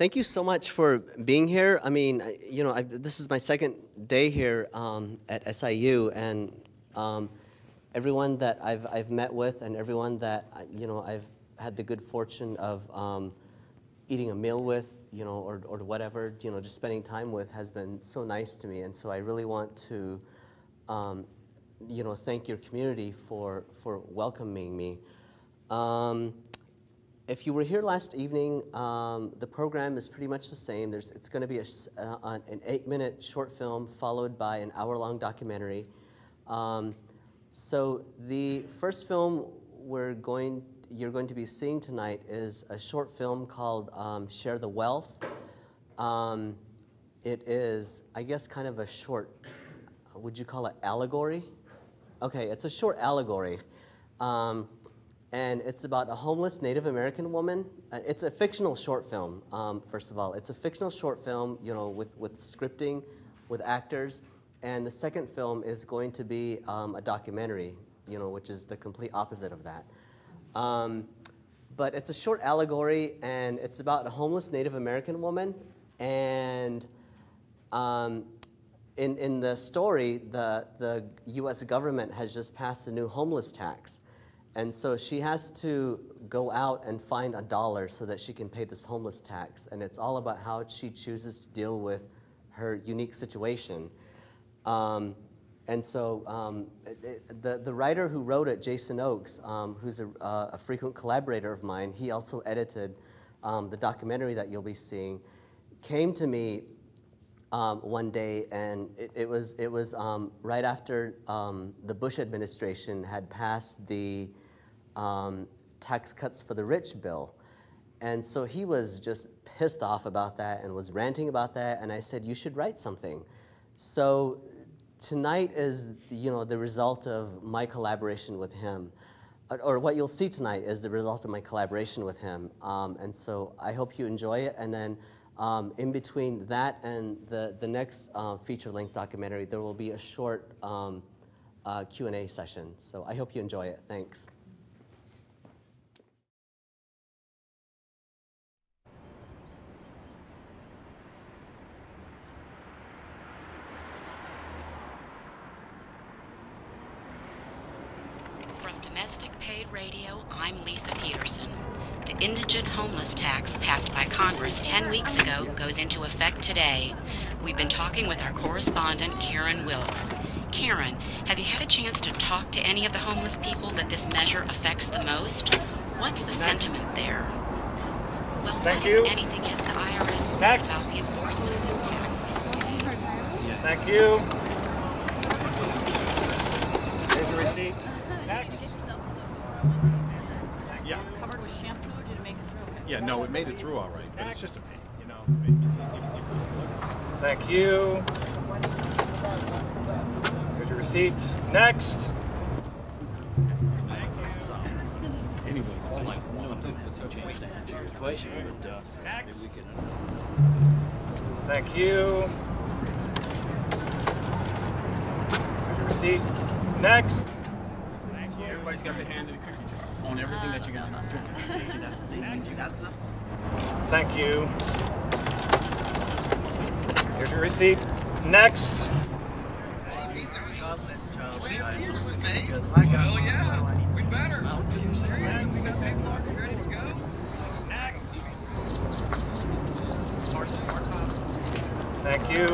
Thank you so much for being here. I mean, this is my second day here at SIU, and everyone that I've met with, and everyone that I've had the good fortune of eating a meal with, or whatever, just spending time with, has been so nice to me, and so I really want to, thank your community for welcoming me. If you were here last evening, the program is pretty much the same. It's going to be an 8-minute short film followed by an hour-long documentary. So the first film you're going to be seeing tonight is a short film called Share the Wealth. It is, I guess, kind of a short, would you call it allegory? Okay, it's a short allegory. And it's about a homeless Native American woman. It's a fictional short film, first of all. It's a fictional short film, with scripting, with actors. And the second film is going to be a documentary, which is the complete opposite of that. But it's a short allegory, and it's about a homeless Native American woman. And in the story, the U.S. government has just passed a new homeless tax. And so she has to go out and find $1 so that she can pay this homeless tax. And it's all about how she chooses to deal with her unique situation. And so the writer who wrote it, Jason Oakes, who's a frequent collaborator of mine, he also edited the documentary that you'll be seeing, came to me one day, and it was right after the Bush administration had passed the tax cuts for the rich bill. And so he was just pissed off about that and was ranting about that, and I said, you should write something. So tonight is the result of my collaboration with him, or what you'll see tonight is the result of my collaboration with him. And so I hope you enjoy it, and then in between that and the next feature-length documentary, there will be a short Q&A session. So I hope you enjoy it. Thanks. From Domestic Paid Radio, I'm Lisa Peterson. The indigent homeless tax passed by Congress 10 weeks ago goes into effect today. We've been talking with our correspondent, Karen Wilkes. Karen, have you had a chance to talk to any of the homeless people that this measure affects the most? What's the sentiment there? Well, Thank what, you. if anything, has the IRS said about the enforcement of this tax? Thank you. Here's your receipt. Next. Yeah. Covered with shampoo? Did it make it through? Yeah, no, it made it through all right, but it's just, Thank you. Here's your receipt. Next. Anyway, all I wanted was a chance to answer your question, but maybe we can. Thank you. Here's your receipt. Next. thank you. Everybody's got the hand in the cookie jar on everything that you're going to do. See, that's the thing. See, that's the... Thank you. Here's your receipt. Next. Well, yeah, we better. Seriously, we got paperwork ready to go. Next. Thank you.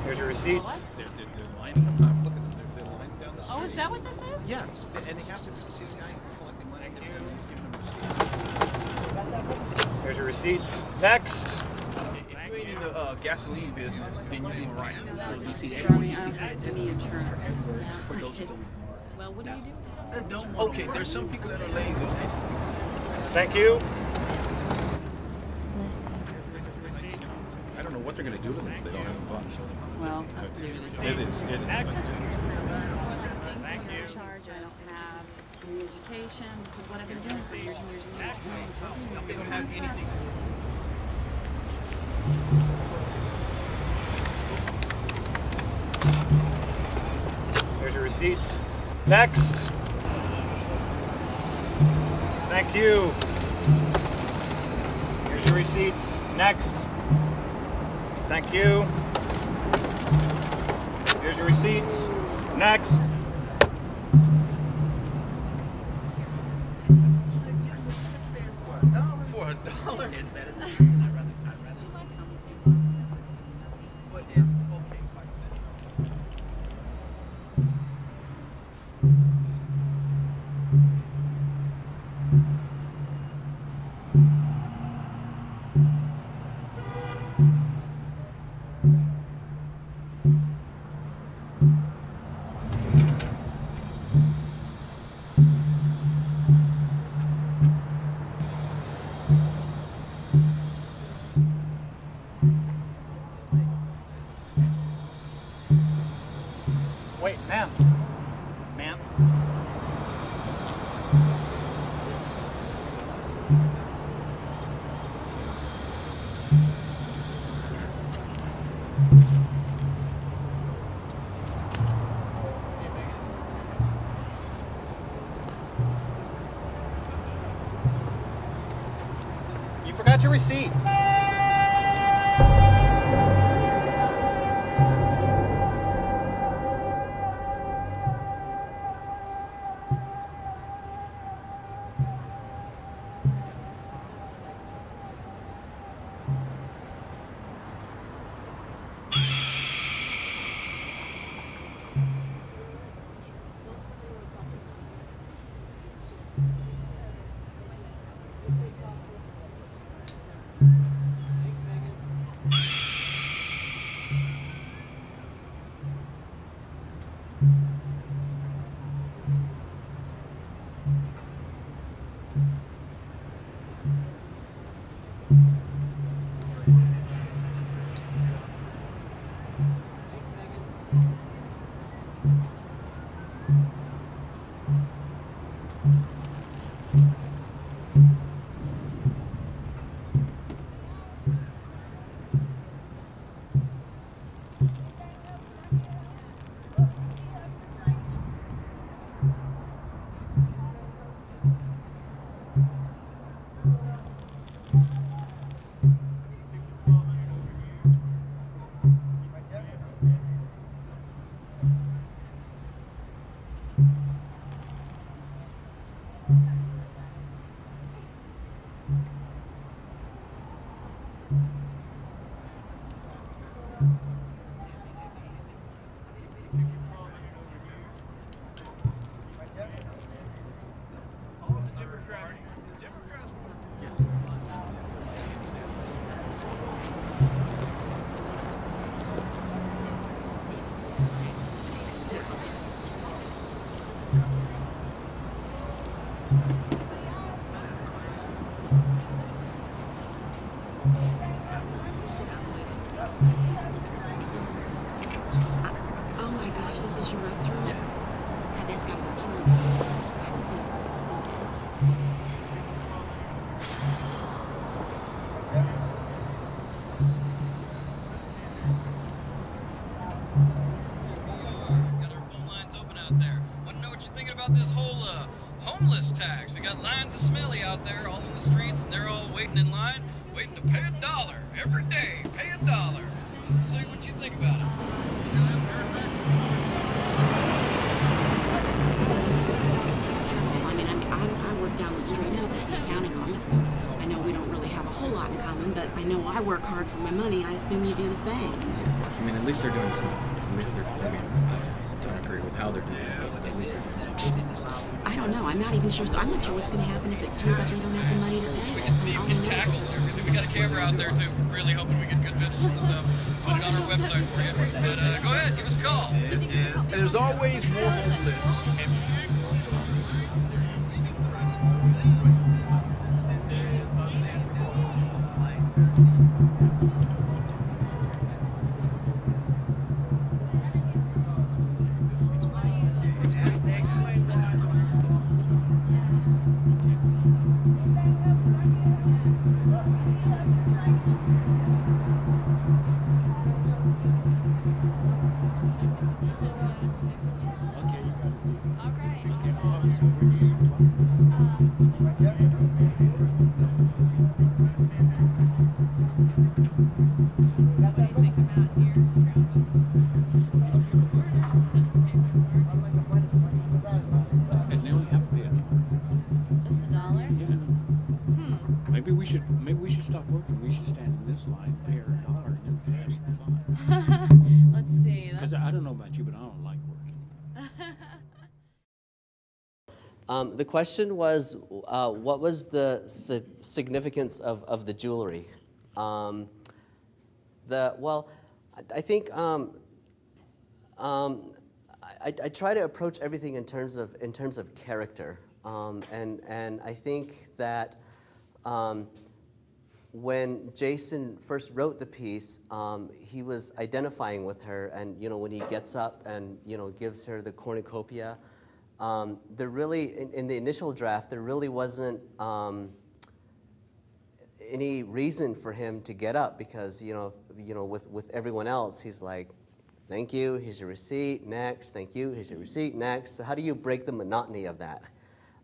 Here's your receipt. They're lining up. Look at they're lining down the street. Oh, is that what this is? Yeah, and they have to see the guy collecting money. He's giving them receipts. Here's your receipts. Next. If you ain't in the gasoline business, then you're doing right. You see see that? insurance. For those who Well, what do you do? don't. Okay, there's some people that are lazy. Thank you. I don't know what they're going to do with them if they don't have a bus. Well, that's pretty ridiculous. It is. It is. Thank you. Charge. I don't have any education. This is what I've been doing for years and years and years. They don't have anything. Here's your receipts. Next. Thank you. your receipts. Next. Thank you. Here's your receipts. Next. For $1? It's better than I'd rather see something. But okay, Wait, ma'am. Ma'am. You forgot your receipt. Oh my gosh, this is your restaurant? Yeah. God, that's gotta be killing me. Got our phone lines open out there. Want to know what you're thinking about this whole homeless tax? We got lines of smelly out there all in the streets, and they're all waiting in line, waiting to pay $1 every day. Pay $1. See what you think about it. It's terrible. I work down the street now at the accounting office, so I know we don't really have a whole lot in common, but I know I work hard for my money. I assume you do the same. Yeah, I mean, at least they're doing something. At least they're, I mean, I don't agree with how they're doing it, but at least they're doing something. I don't know. I'm not even sure. So I'm not sure what's going to happen if it turns out they don't have the money to pay. We can see if we can tackle everything. We got a camera out there too. Really hoping we get good footage and stuff. Put it on our website for you. But go ahead, give us a call. And there's always more homeless. Okay. Maybe we should stop working. We should stand in this line, pay her $1, and then have some fun. Let's see. Because I don't know about you, but I don't like working. The question was, what was the significance of the jewelry? Well, I think I try to approach everything in terms of character, and I think that when Jason first wrote the piece, he was identifying with her, and when he gets up and gives her the cornucopia. There really, in the initial draft, there really wasn't any reason for him to get up because with everyone else, he's like, "Thank you. Here's your receipt. Next. Thank you. Here's your receipt. Next." So how do you break the monotony of that?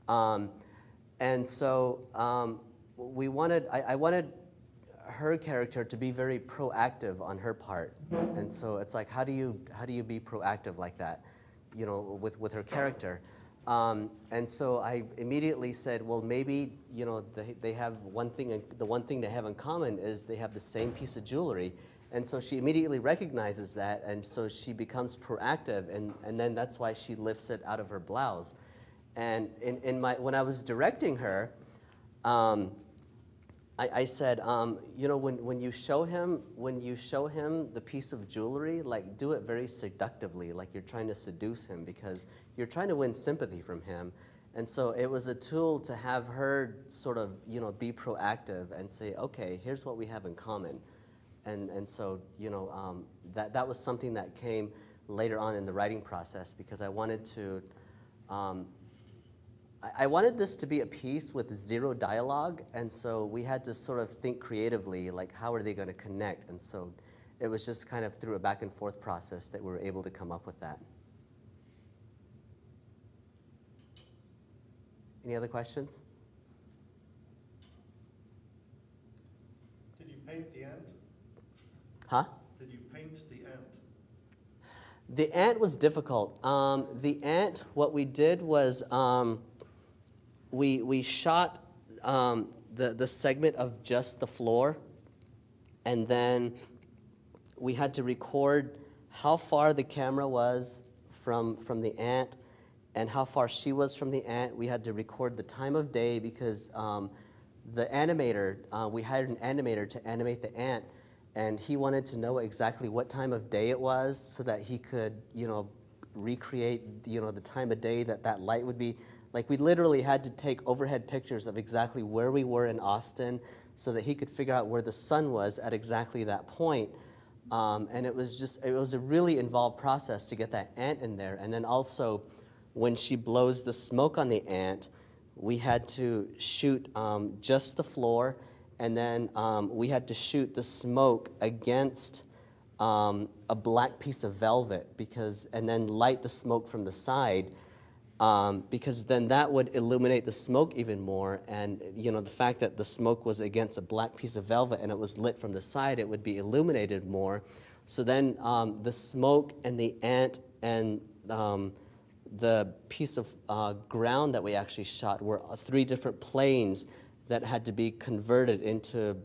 And so I wanted her character to be very proactive on her part, and so it's like, how do you be proactive like that? With her character. And so I immediately said, well, maybe, they have one thing, the one thing they have in common is they have the same piece of jewelry. And so she immediately recognizes that, and so she becomes proactive, and then that's why she lifts it out of her blouse. And when I was directing her, I said, when you show him the piece of jewelry, like, do it very seductively, like you're trying to seduce him because you're trying to win sympathy from him. And so it was a tool to have her sort of, be proactive and say, okay, here's what we have in common. And so, that was something that came later on in the writing process because I wanted to, I wanted this to be a piece with zero dialogue, and so we had to sort of think creatively, like how are they going to connect? And so it was just kind of through a back and forth process that we were able to come up with that. Any other questions? Did you paint the ant? Huh? Did you paint the ant? The ant was difficult. The ant, what we did was we shot the segment of just the floor, and then we had to record how far the camera was from the ant and how far she was from the ant. We had to record the time of day because the animator, we hired an animator to animate the ant, and he wanted to know exactly what time of day it was so that he could, recreate, the time of day that light would be. Like, we literally had to take overhead pictures of exactly where we were in Austin so that he could figure out where the sun was at exactly that point. And it was a really involved process to get that ant in there. And then also, when she blows the smoke on the ant, we had to shoot just the floor, and then we had to shoot the smoke against a black piece of velvet and then light the smoke from the side. Because then that would illuminate the smoke even more, and the fact that the smoke was against a black piece of velvet and it was lit from the side, it would be illuminated more. So then the smoke and the ant and the piece of ground that we actually shot were 3 different planes that had to be converted into,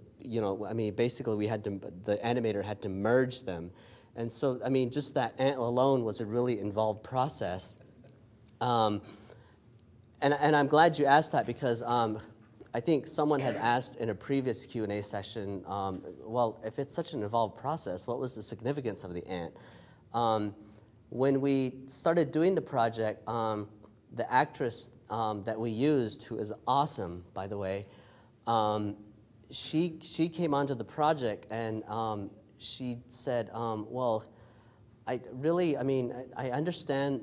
basically the animator had to merge them. And so, just that ant alone was a really involved process. And I'm glad you asked that because I think someone had asked in a previous Q&A session, well, if it's such an involved process, what was the significance of the ant? When we started doing the project, the actress that we used, who is awesome, by the way, she came onto the project and she said, well, I understand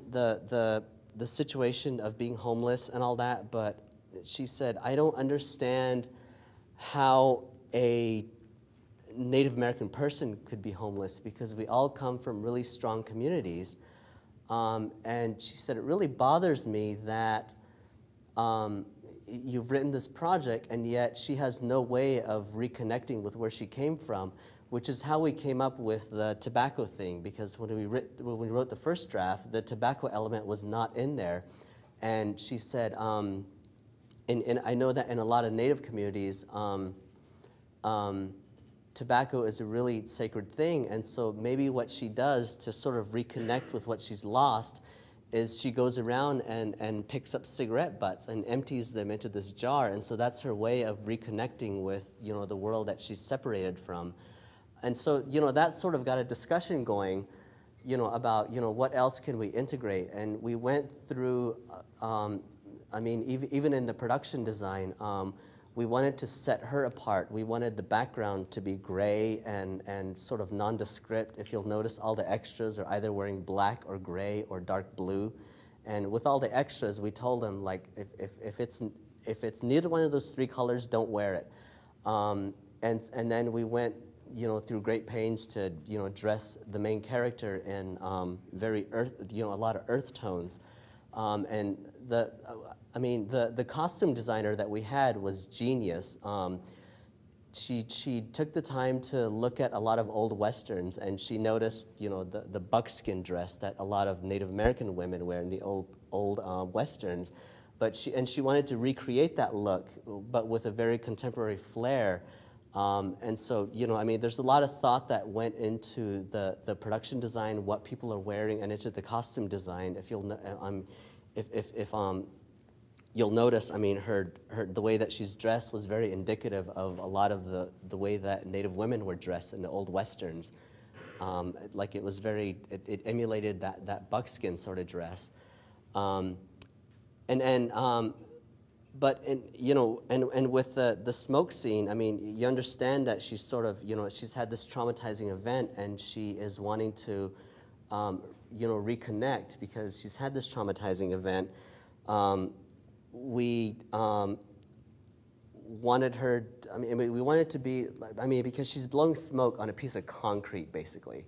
the situation of being homeless and all that, but she said, I don't understand how a Native American person could be homeless because we all come from really strong communities. And she said, it really bothers me that you've written this project and yet she has no way of reconnecting with where she came from, which is how we came up with the tobacco thing, because when we wrote the first draft, the tobacco element was not in there. And she said, and I know that in a lot of Native communities, tobacco is a really sacred thing, and so maybe what she does to sort of reconnect with what she's lost is she goes around and picks up cigarette butts and empties them into this jar, and so that's her way of reconnecting with, you know, the world that she's separated from. And so, you know, that sort of got a discussion going, you know, about, you know, what else can we integrate? And we went through, I mean, even in the production design, we wanted to set her apart. We wanted the background to be gray and sort of nondescript. If you'll notice, all the extras are either wearing black or gray or dark blue. And with all the extras, we told them, like, if it's neither one of those three colors, don't wear it. And then we went, you know, through great pains to, you know, dress the main character in very earth, you know, a lot of earth tones. And the costume designer that we had was genius. She took the time to look at a lot of old Westerns, and she noticed, you know, the buckskin dress that a lot of Native American women wear in the old Westerns. But she wanted to recreate that look, but with a very contemporary flair. And so, you know, I mean, there's a lot of thought that went into the production design, what people are wearing, and into the costume design. If you'll notice, I mean, the way that she's dressed was very indicative of a lot of the way that Native women were dressed in the old Westerns. Like it was it emulated that buckskin sort of dress. But you know, and with the smoke scene, I mean, you understand that she's sort of, you know, she's had this traumatizing event, and she is wanting to, you know, reconnect because she's had this traumatizing event. We wanted her, we wanted to be, because she's blowing smoke on a piece of concrete, basically.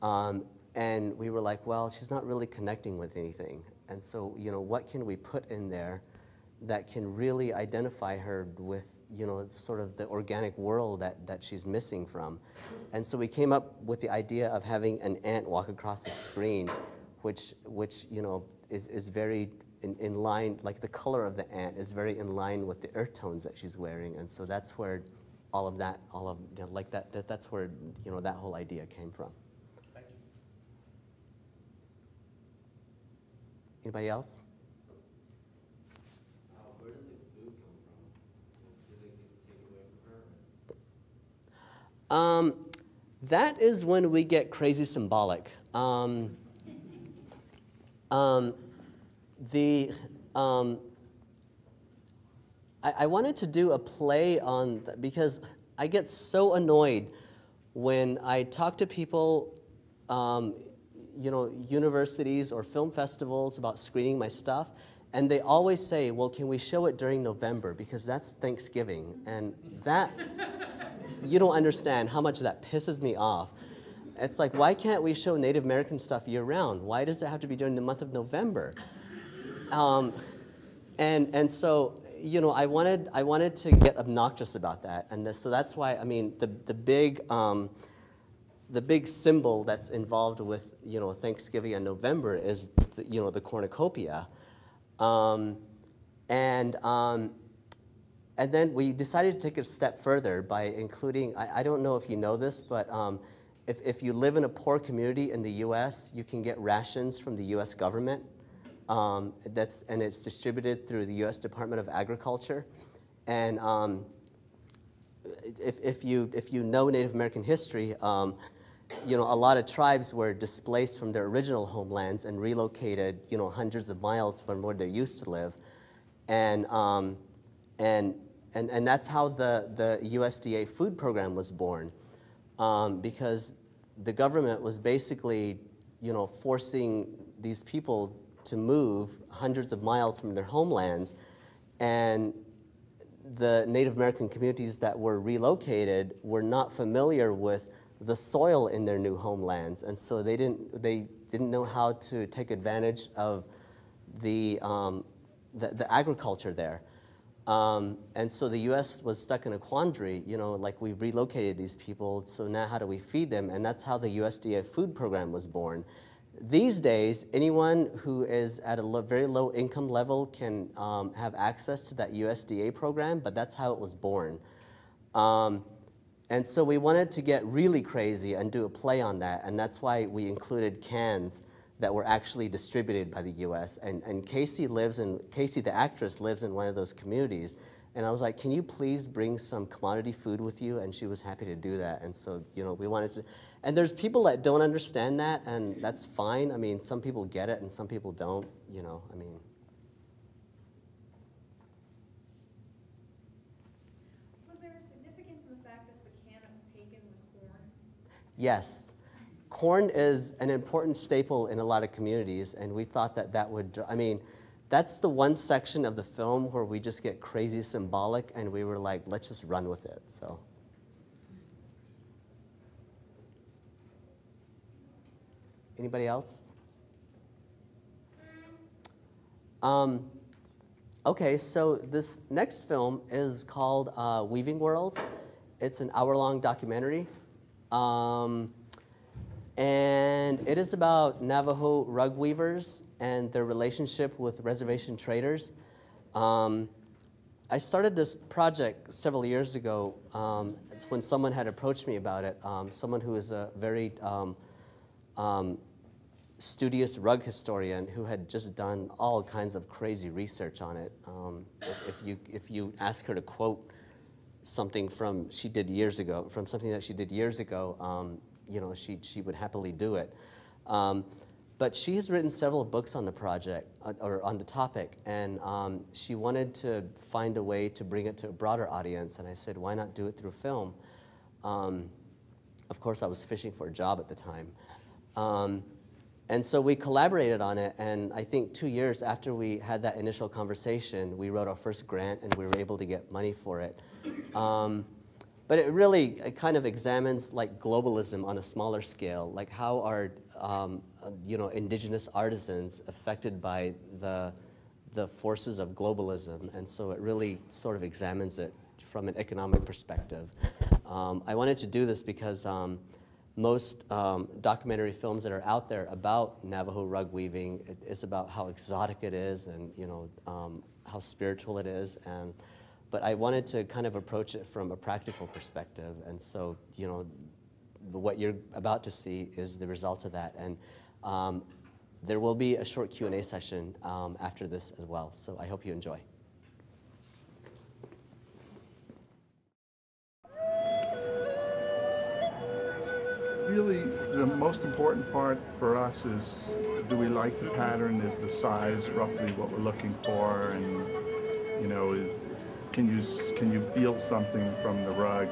And we were like, well, she's not really connecting with anything. And so, you know, what can we put in there that can really identify her with, you know, sort of the organic world that she's missing from? And so we came up with the idea of having an ant walk across the screen, which you know, is very in line, like the color of the ant is very in line with the earth tones that she's wearing. And so that's where all of that, you know, like that's where, you know, that whole idea came from. Thank you. Anybody else? Where did the food come from? Did they take it away from her? That is when we get crazy symbolic. I wanted to do a play on, because I get so annoyed when I talk to people, you know, universities or film festivals about screening my stuff, and they always say, well, can we show it during November, because that's Thanksgiving, and that, you don't understand how much that pisses me off. It's like, why can't we show Native American stuff year-round? Why does it have to be during the month of November? And so, you know, I wanted to get obnoxious about that, and so that's why, I mean, the big symbol that's involved with, you know, Thanksgiving in November is, you know, the cornucopia, and then we decided to take it a step further by including, I don't know if you know this, but if you live in a poor community in the U.S., you can get rations from the U.S. government. And it's distributed through the U.S. Department of Agriculture. And if you know Native American history, you know, a lot of tribes were displaced from their original homelands and relocated, you know, hundreds of miles from where they used to live. And that's how the USDA food program was born, because the government was basically, you know, forcing these people to move hundreds of miles from their homelands, and the Native American communities that were relocated were not familiar with the soil in their new homelands, and so they didn't know how to take advantage of the agriculture there. And so the U.S. was stuck in a quandary, you know, like, we relocated these people, so now how do we feed them? And that's how the USDA food program was born. These days, anyone who is at a very low income level can have access to that USDA program, but that's how it was born. And so we wanted to get really crazy and do a play on that, and that's why we included cans that were actually distributed by the U.S. And Casey the actress lives in one of those communities, and I was like, can you please bring some commodity food with you? And she was happy to do that. And so, we wanted to, and there's people that don't understand that, and that's fine. I mean, some people get it and some people don't, I mean. Was there a significance in the fact that the can that was taken was corn? Yes. Corn is an important staple in a lot of communities, and we thought that would, I mean, that's the one section of the film where we just get crazy symbolic, and we were like, let's just run with it, so. Anybody else? Okay, so this next film is called Weaving Worlds. It's an hour-long documentary. And it is about Navajo rug weavers and their relationship with reservation traders. I started this project several years ago. It's when someone had approached me about it, someone who is a very studious rug historian who had just done all kinds of crazy research on it. If you ask her to quote something from something that she did years ago, she would happily do it. But she's written several books on the project, or on the topic, and she wanted to find a way to bring it to a broader audience, and I said, why not do it through film? Of course, I was fishing for a job at the time. And so we collaborated on it, and I think 2 years after we had that initial conversation, we wrote our first grant, and we were able to get money for it. But it kind of examines like globalism on a smaller scale, like how are indigenous artisans affected by the forces of globalism, and so it really sort of examines it from an economic perspective. I wanted to do this because most documentary films that are out there about Navajo rug weaving, it's about how exotic it is and how spiritual it is, but I wanted to kind of approach it from a practical perspective, and so what you're about to see is the result of that, and there will be a short Q&A session after this as well, so I hope you enjoy. Really, the most important part for us is, do we like the pattern? Is the size roughly what we're looking for? And can you feel something from the rug,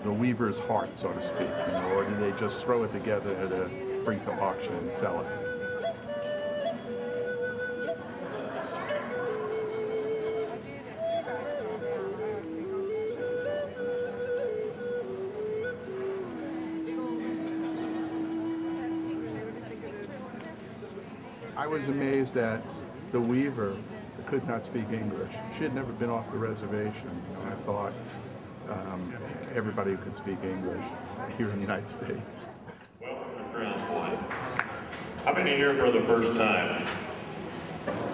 the weaver's heart, so to speak, or do they just throw it together to bring to auction and sell it? I was amazed that the weaver could not speak English. She had never been off the reservation, and I thought everybody could speak English here in the United States. Welcome to Crown Point. How many here for the first time?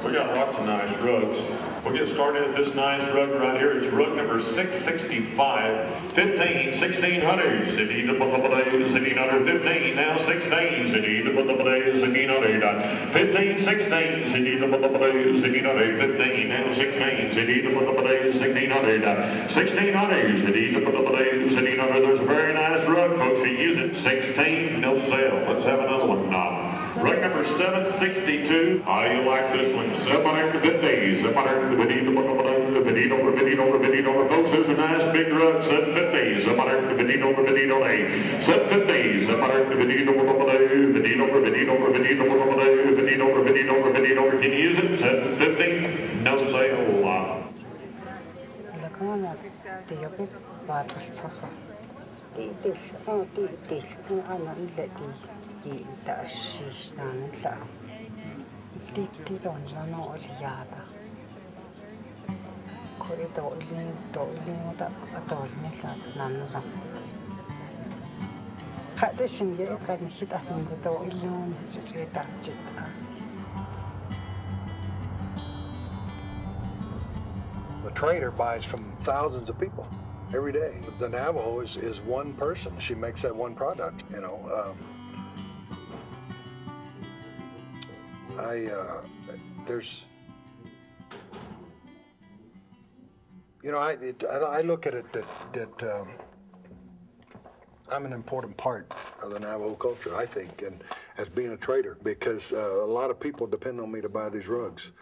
We got lots of nice rugs. We'll get started with this nice rug right here. It's rug number 665, 1600. City the days, city number 15, now 16. City the days, city number 15, 16. City the days, city number 15, now 16. City the days, 1600. 1600. City the days, city number. There's a very nice rug, folks. You use it. 16, no sale. Let's have another one now. Rug number 762. How do you like this one? 750. 750. Folks, there's a nice big rug. 750. 750. 750. 750. 750. Can you use it? 750. No sale. The trader buys from thousands of people. every day. The Navajo is one person. She makes that one product, you know. There's, you know, I look at it that I'm an important part of the Navajo culture, I think, and as being a trader, because a lot of people depend on me to buy these rugs.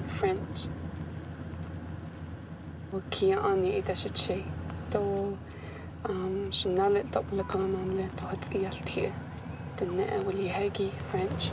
French. وكي أني إذا شيء تو شنال طبل كانان له تهت إيالتي تنا ولي هاجي French.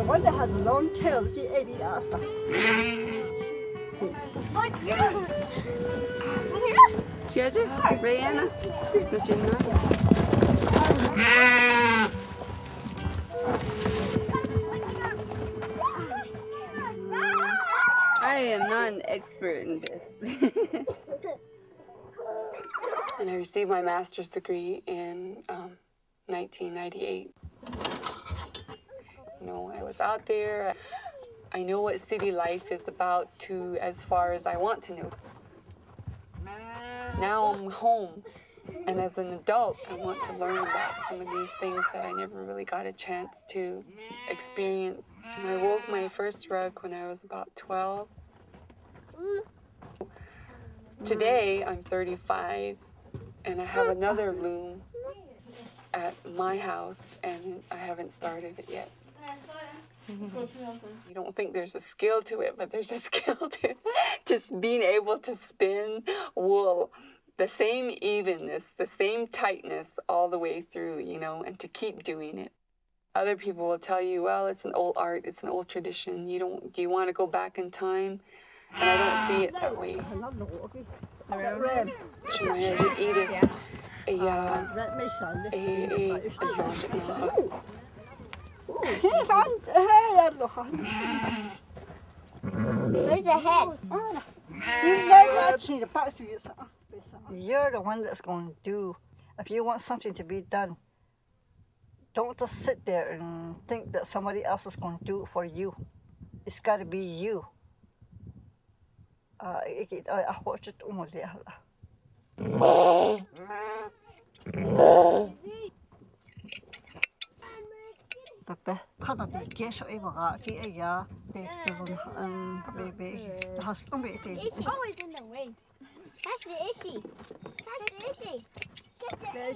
One that has a long tail, he ate the ass. Siaje, Rihanna, the Gina. I am not an expert in this. And I received my master's degree in 1998. You know, I was out there. I know what city life is about as far as I want to know. Now I'm home, and as an adult, I want to learn about some of these things that I never really got a chance to experience. I wove my first rug when I was about 12. Today, I'm 35, and I have another loom at my house, and I haven't started it yet. You don't think there's a skill to it, but there's a skill to just being able to spin wool, the same evenness, the same tightness all the way through, you know, and to keep doing it. Other people will tell you, well, it's an old art, it's an old tradition. Do you want to go back in time? And I don't see it that way. Where's the head? You're the one that's going to do. If you want something to be done, don't just sit there and think that somebody else is going to do it for you. It's got to be you. It's always in the way. That's the issue. That's the issue. Get there.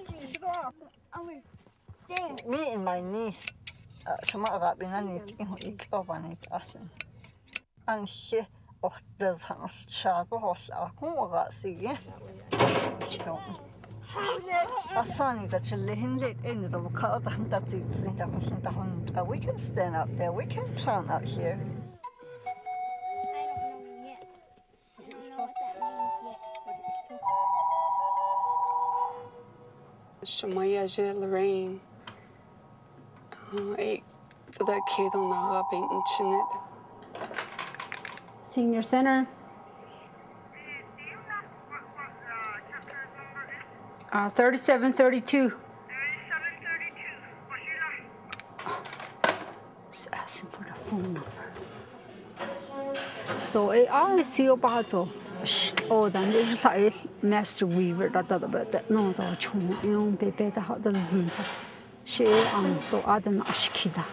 Me and my niece, and she does sharp horse. We can stand out there. We can plant out here. Shemaya Lorraine. Senior Center, 3732. She's asking for the phone number. So I see you bazo. Oh, then this is Master Weaver. That no, the chung yung baby the hot the zin. She to add an ashkida.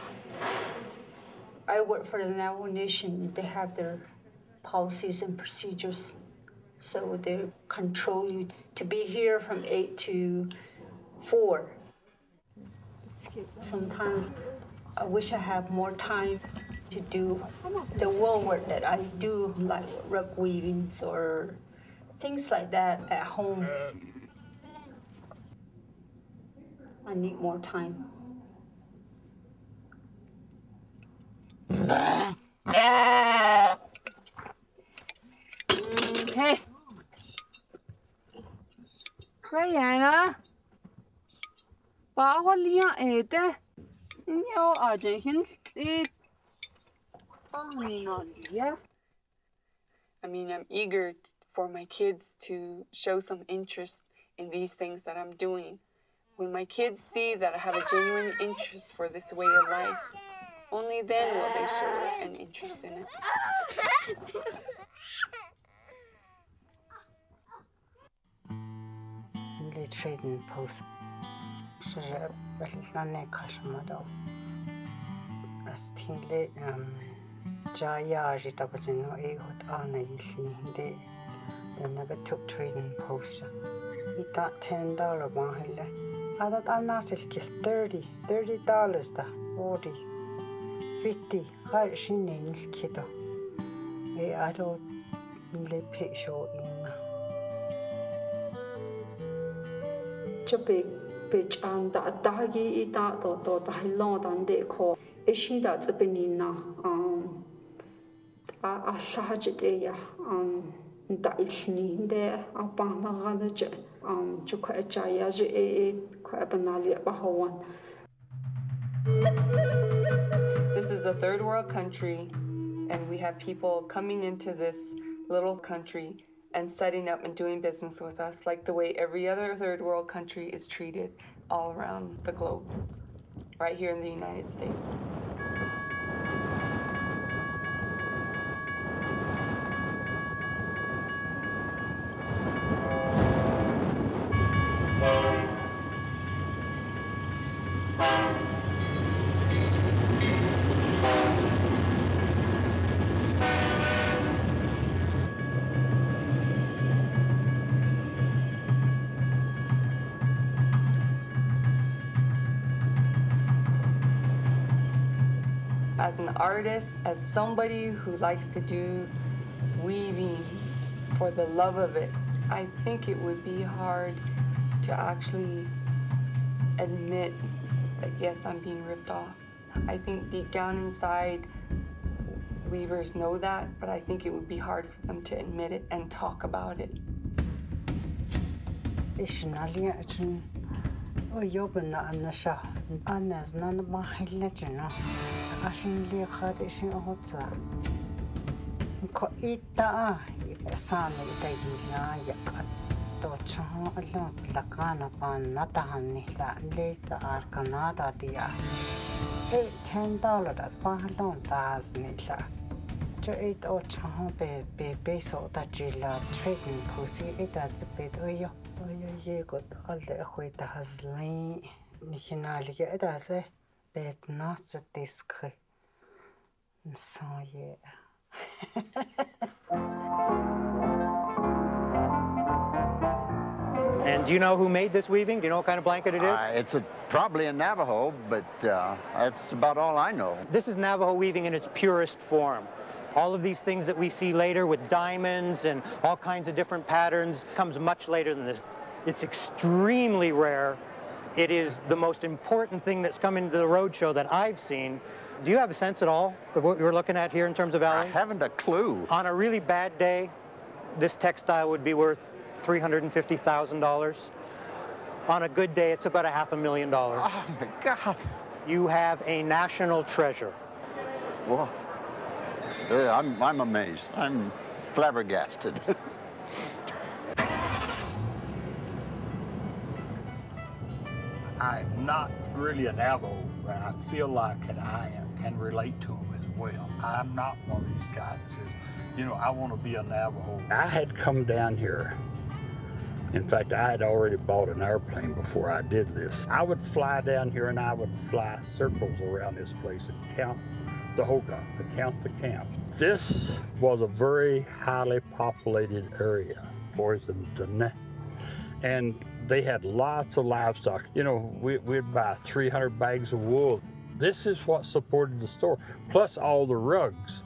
I work for the Navajo Nation. They have their policies and procedures, so they control you to be here from 8 to 4. Sometimes I wish I had more time to do the wool work that I do, like rug weavings or things like that at home. I need more time. Hey. Rihanna. Ba holia ete. Yo ajen it. I mean, I'm eager for my kids to show some interest in these things that I'm doing. When my kids see that I have a genuine interest for this way of life, only then will they show an interest in it. The trading post. Jaya Ritabajano Ehot Anna Yilni, they never took trading post. Eat that $10 mahilla. I thought I'm not $30 da 40 50 high shinning kiddo. I don't live picture in Chubby bitch and that daggy eat that or the highland and they call. Is she that's a benina? A shahajaya da ilni there a banaganaja to quite a jaya quite a banali bahawan. This is a third world country, and we have people coming into this little country and setting up and doing business with us like the way every other third world country is treated all around the globe, right here in the United States. As an artist, as somebody who likes to do weaving for the love of it, I think it would be hard to actually admit that, yes, I'm being ripped off. I think deep down inside, weavers know that, but I think it would be hard for them to admit it and talk about it. Oh, you're not in the show. Anna's none of my legend. I shouldn't leave her to see a hot sir. Eat the son of the Yulia, Dodge, alone, Lacana, Natahani, later are Canada, dear. $10 at $1 Nilla. To eat or Chaho baby, so that you love trading pussy, it that's a bit of you. You got all the way the husling. Nihinali get as a bed not a disc. So, yeah. And do you know who made this weaving? Do you know what kind of blanket it is? It's probably a Navajo, but that's about all I know. This is Navajo weaving in its purest form. All of these things that we see later with diamonds and all kinds of different patterns comes much later than this. It's extremely rare. It is the most important thing that's come into the roadshow that I've seen. Do you have a sense at all of what you're looking at here in terms of value? I haven't a clue. On a really bad day, this textile would be worth $350,000. On a good day, it's about $500,000. Oh, my God. You have a national treasure. Well, I'm amazed. I'm flabbergasted. I'm not really a Navajo, but I feel like that I can relate to them as well. I'm not one of these guys that says, you know, I want to be a Navajo. I had come down here. In fact, I had already bought an airplane before I did this. I would fly down here and I would fly circles around this place and count the hoga, and count the camp. This was a very highly populated area, and they had lots of livestock. You know, we'd buy 300 bags of wool. This is what supported the store, plus all the rugs.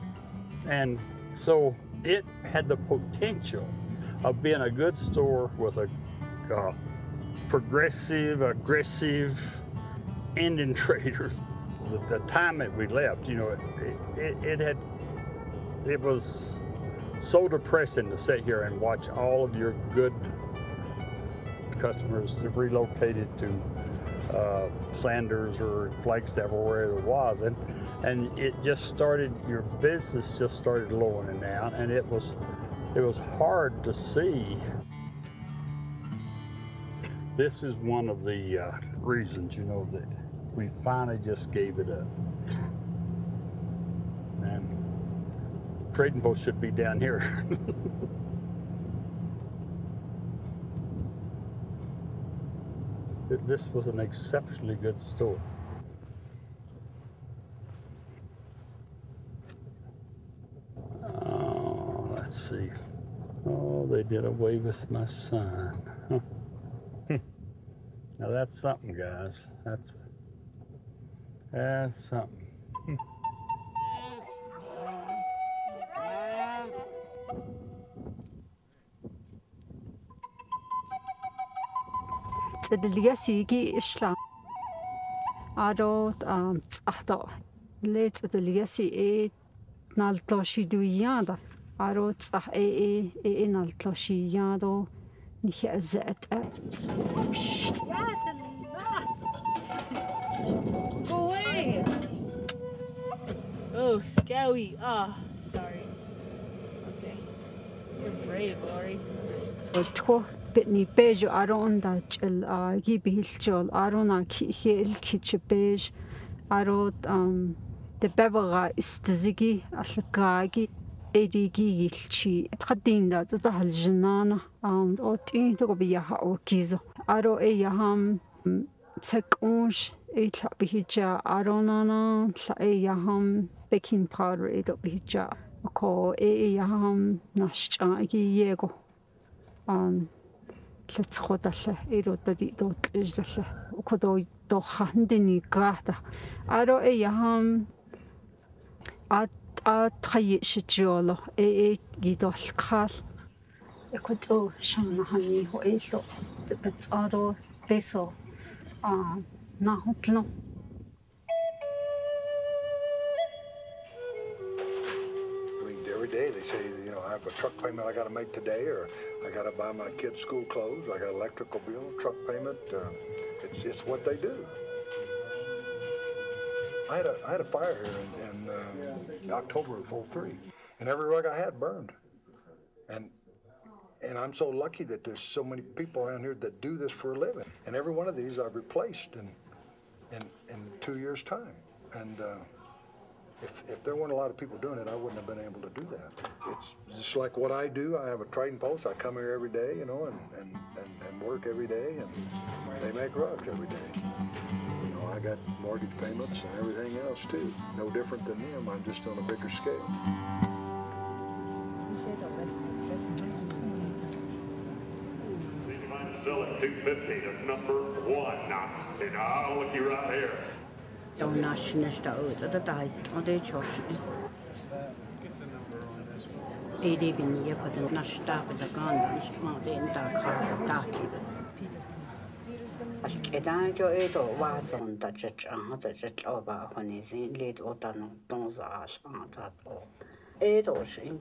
And so it had the potential of being a good store with a progressive, aggressive Indian trader. The time that we left, you know, it was so depressing to sit here and watch all of your good customers relocated to Flanders or Flagstaff or wherever it was, and it just started, your business just started lowering down, and it was hard to see. This is one of the reasons, you know, that we finally just gave it up. And trading post should be down here. This was an exceptionally good store. Oh, let's see. Oh, they did away with my sign. Huh. Now that's something, guys. That's something. Tadligasigi ishla. Aro tsahda. Let's tadligasi naltoshi duyada. Aro tsah naltoshi yado. Nihazat. Go away! Oh, Scowy. Ah, sorry. Okay. You're brave, Lori. Bitni beige aron da chil gibihil arona hil kitch beige arot the bevera istizigi algagi erigi gilchi tqadin da zahal jinana otin to be yaha okizo aro yaham tsekunsh itla bihija aronana tla yaham baking powder edo bihija ko yaham nashcha yego let's go dalle erotadi dotlish dalle kodo do handini gata aro yaham at trayish gidol khal ekoto shana hani ho elo the aro peso na hotlo Every day they say, you know, I have a truck payment I got to make today, or I got to buy my kids' school clothes, I got electrical bill, truck payment. It's what they do. I had a fire here in October of '03, and every rug I had burned. And I'm so lucky that there's so many people around here that do this for a living. And every one of these I've replaced in 2 years' time. And if there weren't a lot of people doing it, I wouldn't have been able to do that. It's just like what I do. I have a trading post. I come here every day, you know, and work every day, and they make rugs every day. You know, I got mortgage payments and everything else too. No different than them. I'm just on a bigger scale. Selling 250 to number 1. And I'll look you right here. Don't nationals to others the dice on the church. They live in here for the national with the gun on the entire car. I can't do it or was on the church and the church over when he's in late autumn, don't ask on that all. It was in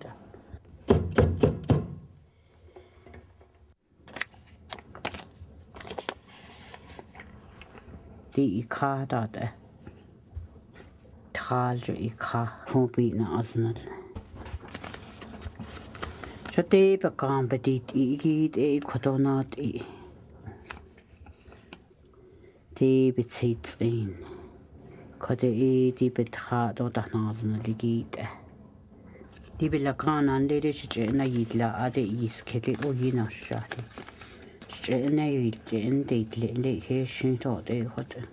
the car that Taljo car hoping asnal. So they become petit eat a cotonut e. Det betyder Kad det betrat och tahnarna ligita. Det vill kana det tjena gilla att det iskele och ginasha. Tjena gilla en det le heshin då det hade.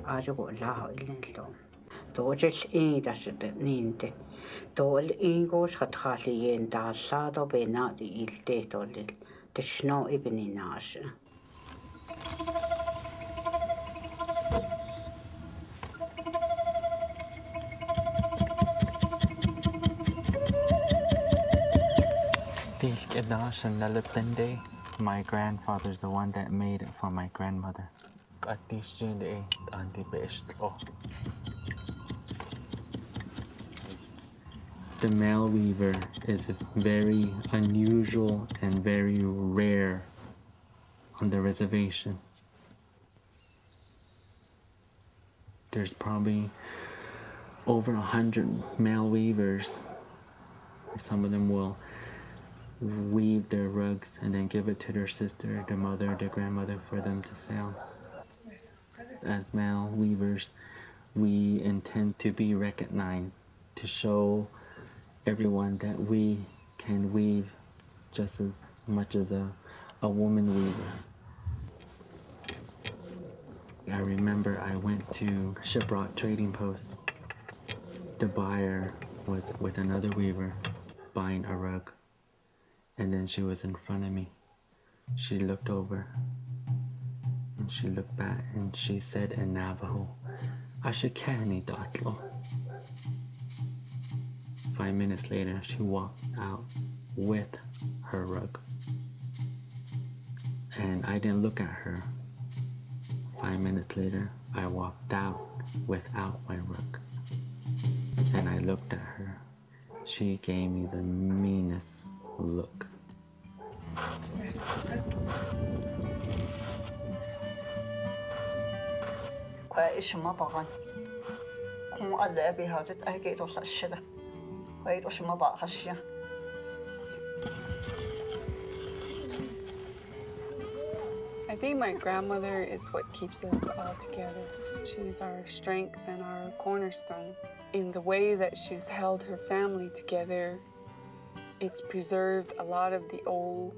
Ajo la illen då. Då just en det ninte. Då en gås hat khali en da sa då bena det då det snå ibn inasha. My grandfather's the one that made it for my grandmother. The male weaver is very unusual and very rare on the reservation. There's probably over 100 male weavers. Some of them will weave their rugs and then give it to their sister, their mother, their grandmother for them to sell. As male weavers, we intend to be recognized, to show everyone that we can weave just as much as a woman weaver. I remember I went to Shiprock Trading Post. The buyer was with another weaver buying a rug. And then she was in front of me. She looked over and she looked back and she said in Navajo, "Ashikani datlo." 5 minutes later, she walked out with her rug. And I didn't look at her. 5 minutes later, I walked out without my rug. And I looked at her. She gave me the meanest look. I think my grandmother is what keeps us all together. She's our strength and our cornerstone. In the way that she's held her family together, it's preserved a lot of the old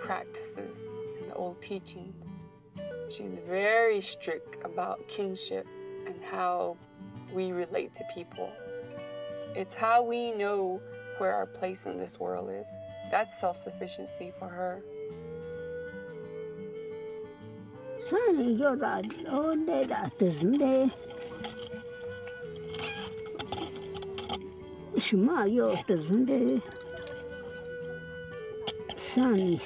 practices and the old teachings. She's very strict about kinship and how we relate to people. It's how we know where our place in this world is. That's self-sufficiency for her. Sani yorad onde datizne. Shma yotizne. Sani.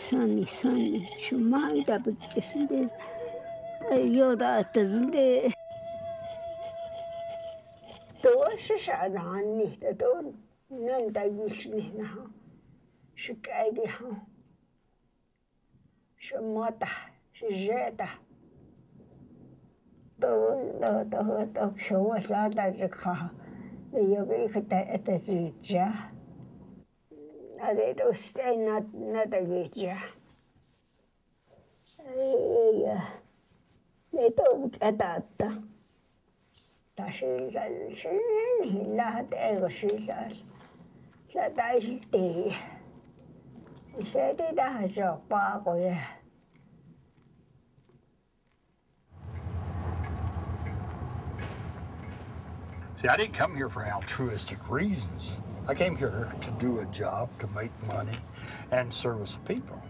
Shma idabitizne. Yodatizne. Shashadani, the don't nanda yishni now. Shikadi how. Shamata, Shijeta. The show was that as a car. The yoga at the Zija. They don't stay not a Zija. They don't get that. She laughed ever she says. That I stay. She said it has a park. See, I didn't come here for altruistic reasons. I came here to do a job, to make money, and service the people.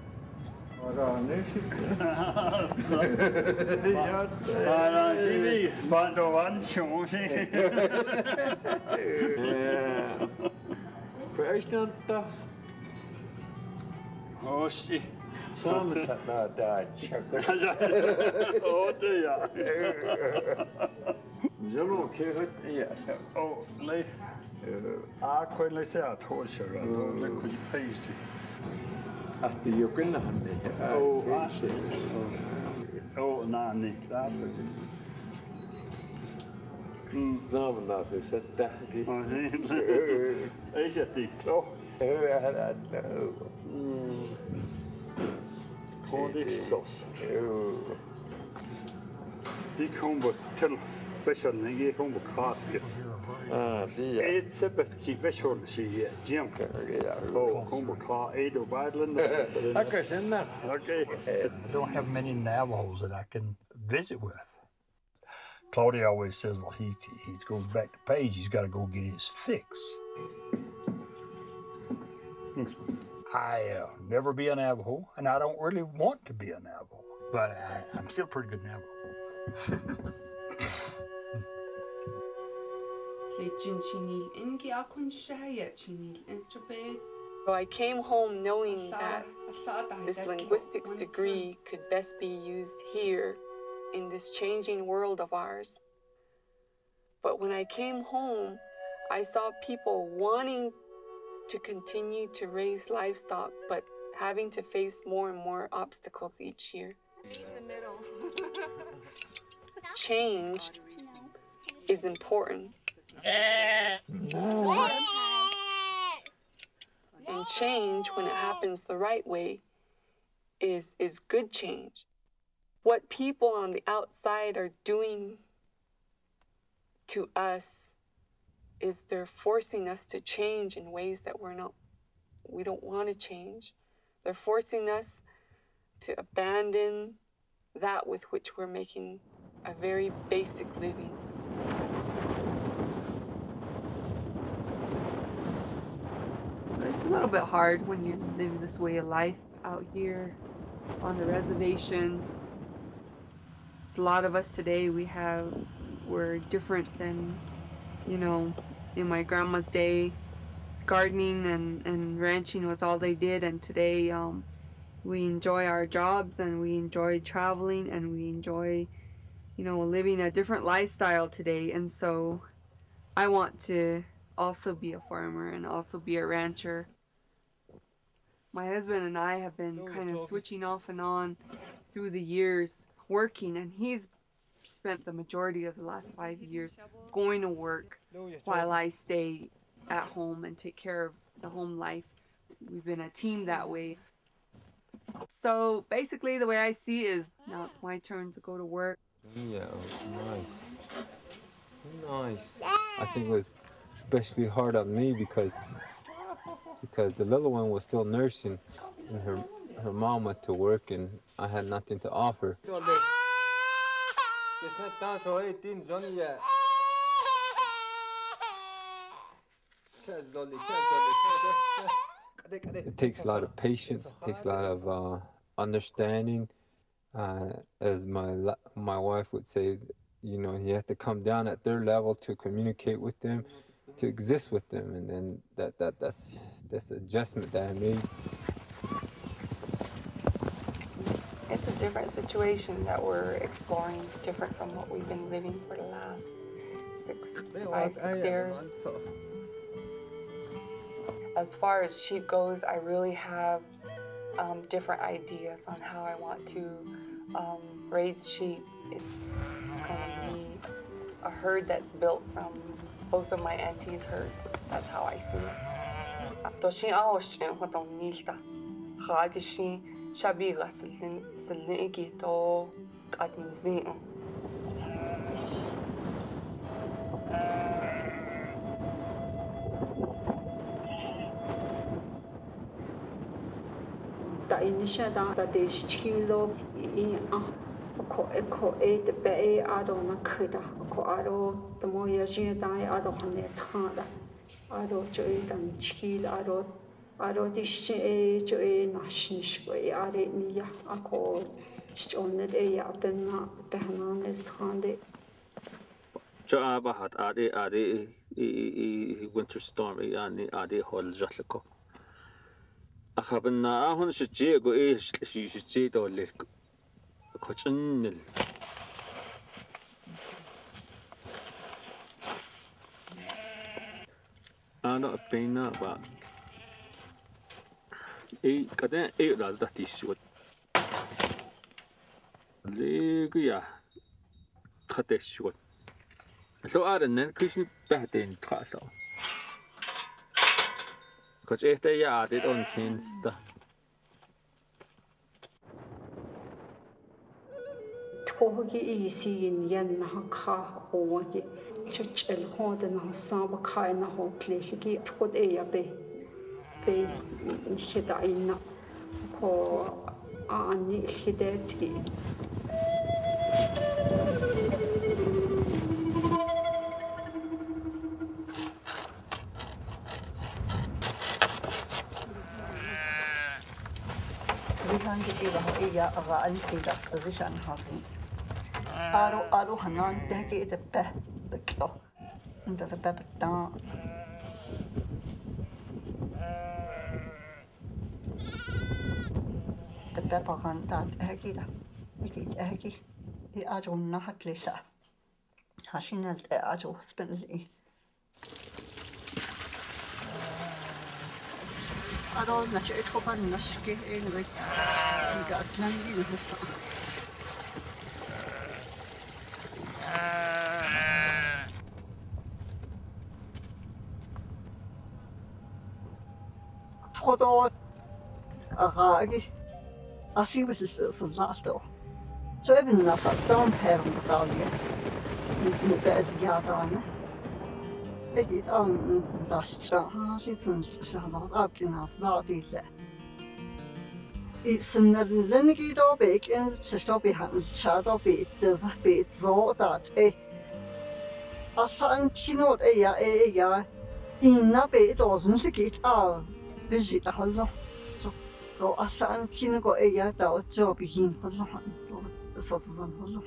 After you're going to have nani, that's it. Some of us said that. De kommer til behandling i kommer kaskes. It's a bit special she Jim. Oh, kommer ka Edo Badland. Okay. I don't have many Navajos that I can visit with. Claudia always says, well, he goes back to Page. He's got to go get his fix. I never be a Navajo, and I don't really want to be a Navajo, but I'm still a pretty good Navajo. So I came home knowing that this linguistics degree could best be used here in this changing world of ours. But when I came home, I saw people wanting to continue to raise livestock, but having to face more and more obstacles each year. Change is important. And change, when it happens the right way, is good change. What people on the outside are doing to us is they're forcing us to change in ways that we don't want to change. They're forcing us to abandon that with which we're making a very basic living. It's a little bit hard when you live this way of life out here on the reservation. A lot of us today, we're different than, in my grandma's day. Gardening and ranching was all they did, and today we enjoy our jobs and we enjoy traveling and we enjoy, living a different lifestyle today. And so I want to also be a farmer and also be a rancher. My husband and I have been kind of switching off and on through the years working, and he's spent the majority of the last 5 years going to work while I stay at home and take care of the home life. We've been a team that way. So basically the way I see it is now it's my turn to go to work. Yeah, nice. Nice. I think it was especially hard on me because the little one was still nursing and her mom went to work and I had nothing to offer. It takes a lot of patience, it takes a lot of understanding. As my wife would say, you have to come down at their level to communicate with them, to exist with them, and then that's the adjustment that I made. It's a different situation that we're exploring, different from what we've been living for the last 5, 6 years. As far as sheep goes, I really have different ideas on how I want to raise sheep. It's going to be a herd that's built from both of my auntie's herds. That's how I see it. Da inisha da dish kilo ko the bay ado na kuda ko aro the moya jin dai ado hane tada ado joy dan chil aro dish joy nashnish go are niya ako shonne de ya benna behnanes khande Jaabahat ade winter storm ade hol jatlako. أخبرنا هون شجيع قوي شجيع دولة كشنل أنا بينا با كده لازم تيشوت ليجيا خدشوت سؤال إن كيشني بعدين خلاص Because if they added on things, Pohgi isin yan na ka ogi. Churchill hod na samba kai na hotlegi hod be hidaina ko ani hideti. Hangi iba ho iya aga anti das position hasin. Aro hanan degi de pe betlo. Unda de pe betan. De pe pagantan hegi da. Iki hegi. I aro nahat lisa. Hasinal te aro spendli. Aro na che kopan naske enwe. Iga atlandi de hosa. Foto agagi. Asi was is lasto. So even na fastan per medalje. Ni bez yadane. Egi an dastra. Sitzen sana abginas na bile. It's nell'enigi do big in stoppy hand shadow beat there's a bit so that a san chino ya inna be doesn't get out visit a hollow so a san chino go ya da job in hollow so hollow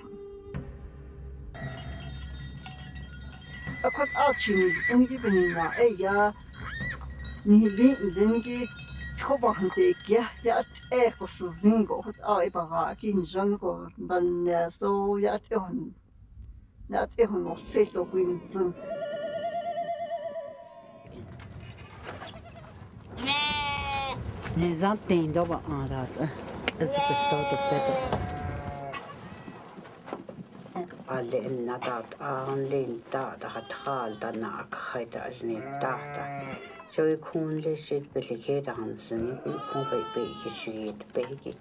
a cut out chini and given in ya ni lingi Kobarhante ja ehos zingo ai barakin jango dan so ja tehon no seto winzen Ne zantin doba aanraad. Is het bestaat op bed. Alleen nadat alleen dat het haal dan akheid als niet dat. Zo ik kon lezen belegerd aan zijn kon bij geschied bij.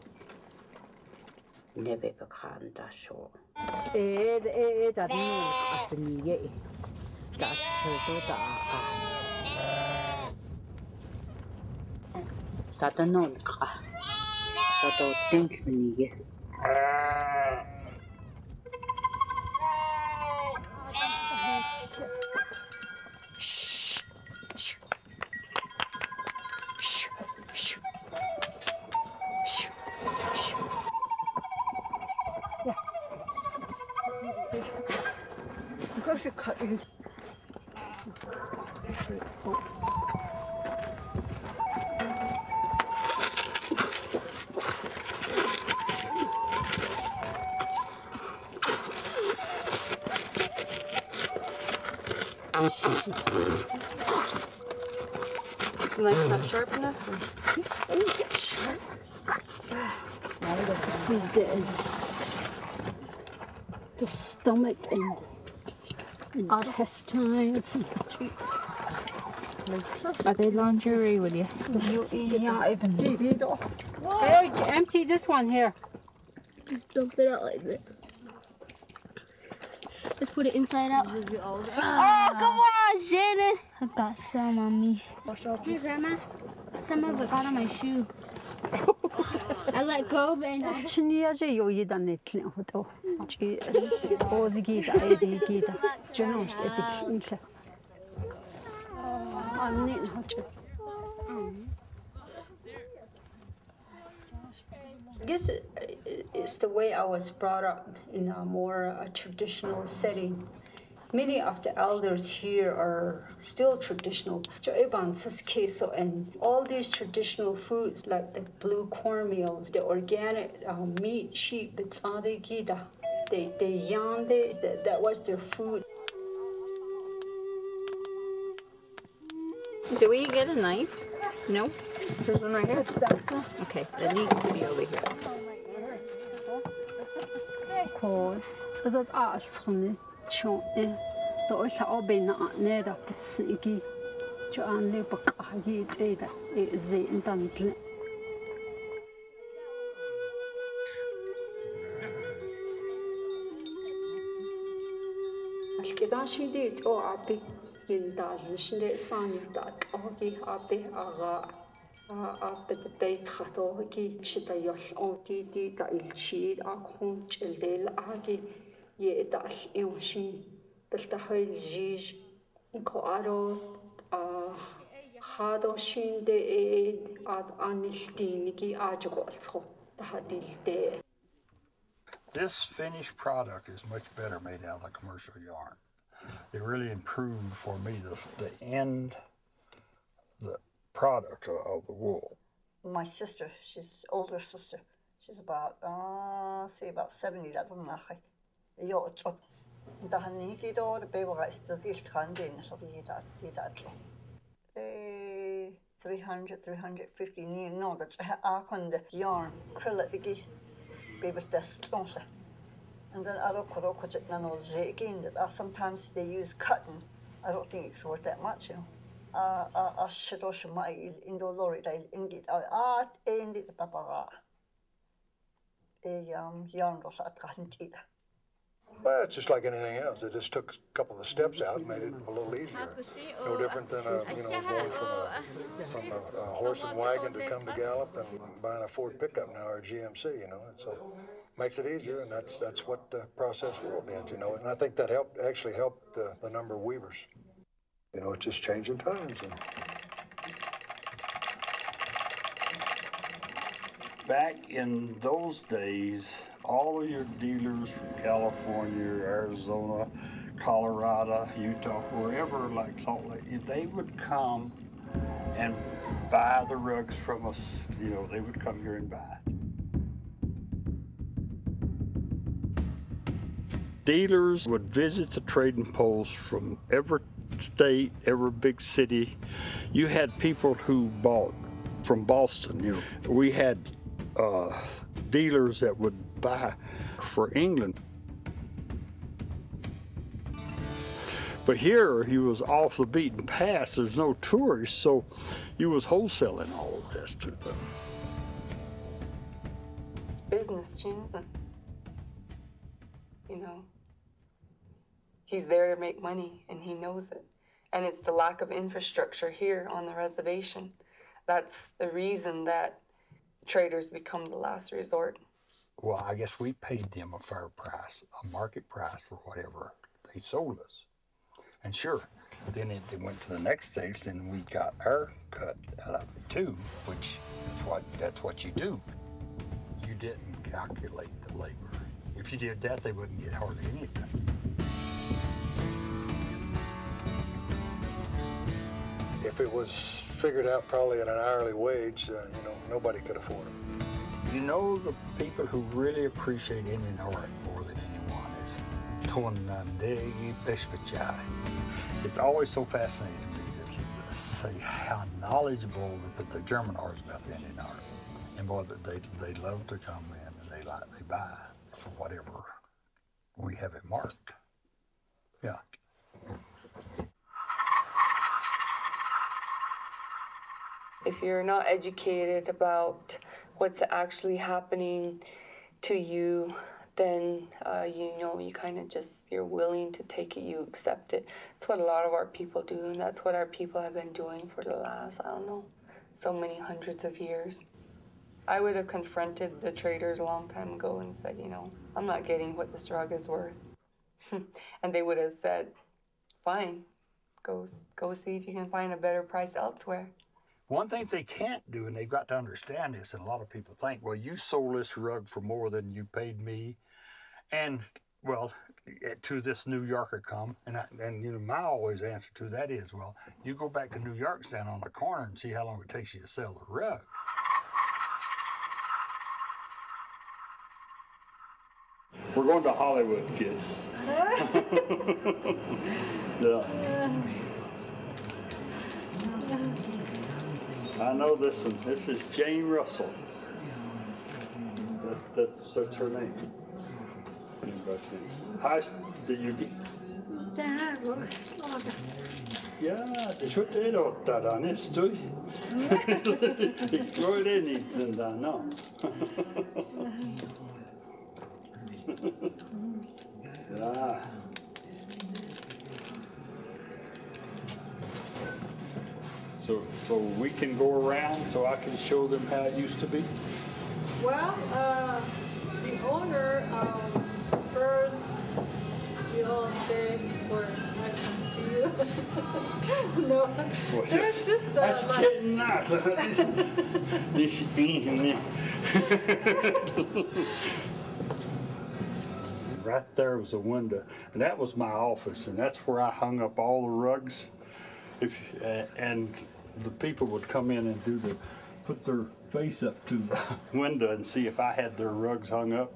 Nebe begaan dat zo. Dat nu als niet dat zo dat dat non dat denk niet. Because you cut it. You like that sharp enough? Sharp. Now we got to see the stomach and intestines. Are they lingerie with you? Yeah, even Hey, empty this one here. Just dump it out like that. Let's put it inside out. Oh, come on, Shannon. I got some on me. Hey, Grandma. Some of it got on my shoe. I let go of it. Chiniaje yoida netlin hoto. Chi ozgida edigida. Jonosh etiklinse. Annin hoche. I guess it's the way I was brought up in a more traditional setting. Many of the elders here are still traditional. Queso and all these traditional foods like the blue cornmeal, the organic meat, sheep, they yande, that was their food. Do we get a knife? No? There's one right here? Okay, that needs to be over here. Cool. So that all chon to is all been ne da pitsigi to only bakagi da is in tantle. Kidan shinde o api yindal shinde sanyuta ogi api aga api the bait khato ki shita yol onti ti ta ilchi akhun childel agi ye dal yoshin belta hoil jij ko aro hado shinde ad aniltinigi ajgoltsho tahadilde. This finished product is much better made out of the commercial yarn. It really improved for me the product of the wool. My sister, she's older sister. She's about, say about 70, that's enough. Yo, the honey, the baby guys, the $300, so he that. 300, 350, no, that's a the yarn, acrylic, baby's desk, and then I don't know again that sometimes they use cotton. I don't think it's worth that much, you know. Well, it's just like anything else. It just took a couple of the steps out and made it a little easier. No different than going from a horse and wagon to come to Gallup and buying a Ford pickup now or a GMC. You know, so makes it easier, and that's what the process world did. You know, and I think that actually helped the number of weavers. You know, it's just changing times. And back in those days, all of your dealers from California, Arizona, Colorado, Utah, wherever, like Salt Lake, they would come and buy the rugs from us. You know, they would come here and buy. Dealers would visit the trading posts from every state, every big city. You had people who bought from Boston. You know, we had dealers that would buy for England. But here, he was off the beaten path. There's no tourists, so he was wholesaling all of this to them. It's business, Jensen. You know, he's there to make money, and he knows it. And it's the lack of infrastructure here on the reservation. That's the reason that traders become the last resort. Well, I guess we paid them a fair price, a market price for whatever they sold us. And sure, then they went to the next stage, and we got our cut out of it too, which that's what you do. You didn't calculate the labor. If you did that, they wouldn't get hardly anything. if it was figured out probably at an hourly wage, you know, nobody could afford them. You know, the people who really appreciate Indian art more than anyone is Tonandegi Bishbachai. It's always so fascinating to me to see how knowledgeable that the German are about the Indian art. And boy, they love to come in and they buy for whatever we have it marked. Yeah. If you're not educated about what's actually happening to you, then you know, you kind of just, you're willing to take it, you accept it. That's what a lot of our people do, and that's what our people have been doing for the last, I don't know, so many hundreds of years. I would have confronted the traders a long time ago and said, you know, I'm not getting what this rug is worth. And they would have said, fine, go see if you can find a better price elsewhere. One thing they can't do, and they've got to understand this, and a lot of people think, well, you sold this rug for more than you paid me. And, well, to this New Yorker come, and you know, my always answer to that is, well, you go back to New York, stand on the corner, and see how long it takes you to sell the rug. We're going to Hollywood, kids. Yeah. I know this one. This is Jane Russell. That's her name. How do you get? Ja, det är det åtta där nästa. Det går det inte där nå. Ja. So we can go around so I can show them how it used to be? Well, the owner first you all stay where I can see you. No, Well, there's just that's like. kidding not. This being right there was a window, and that was my office, and that's where I hung up all the rugs. And the people would come in and put their face up to the window and see if I had their rugs hung up.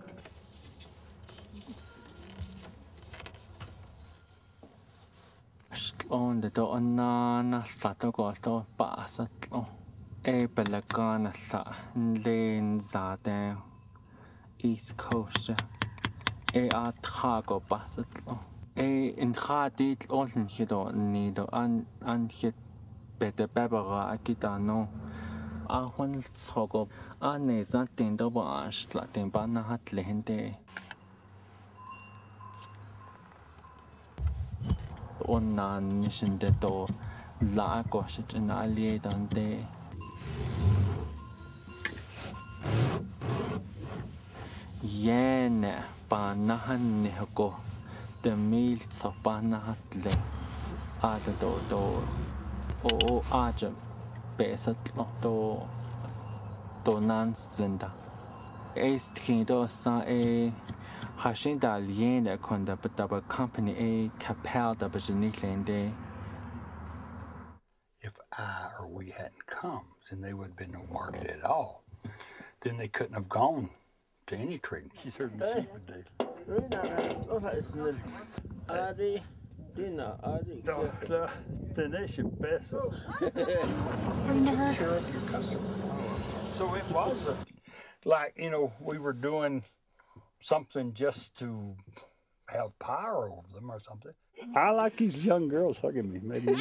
On the door na sato go to pasat lo e pelagana sa len zate East Coast e at go pasat lo e in khadit on hido nido an hit bete bebara akitano a hon sogo ane zatin do ba ashla tin ba na hat lehente on mission de to la ko shit in alie dante yen pa nahan ne ko de mil so pa na hat le ada do o aja besat to nan zinda est kindo sa e hashin da lien da konda but company a capel da Bennie Klain day. If I or we hadn't come, then there would have been no market at all. Then they couldn't have gone to any trading. She's heard the sheep a day. Then they should best. Took care of your customer. So it wasn't like, you know, we were doing something just to have power over them or something. I like these young girls hugging me. Maybe.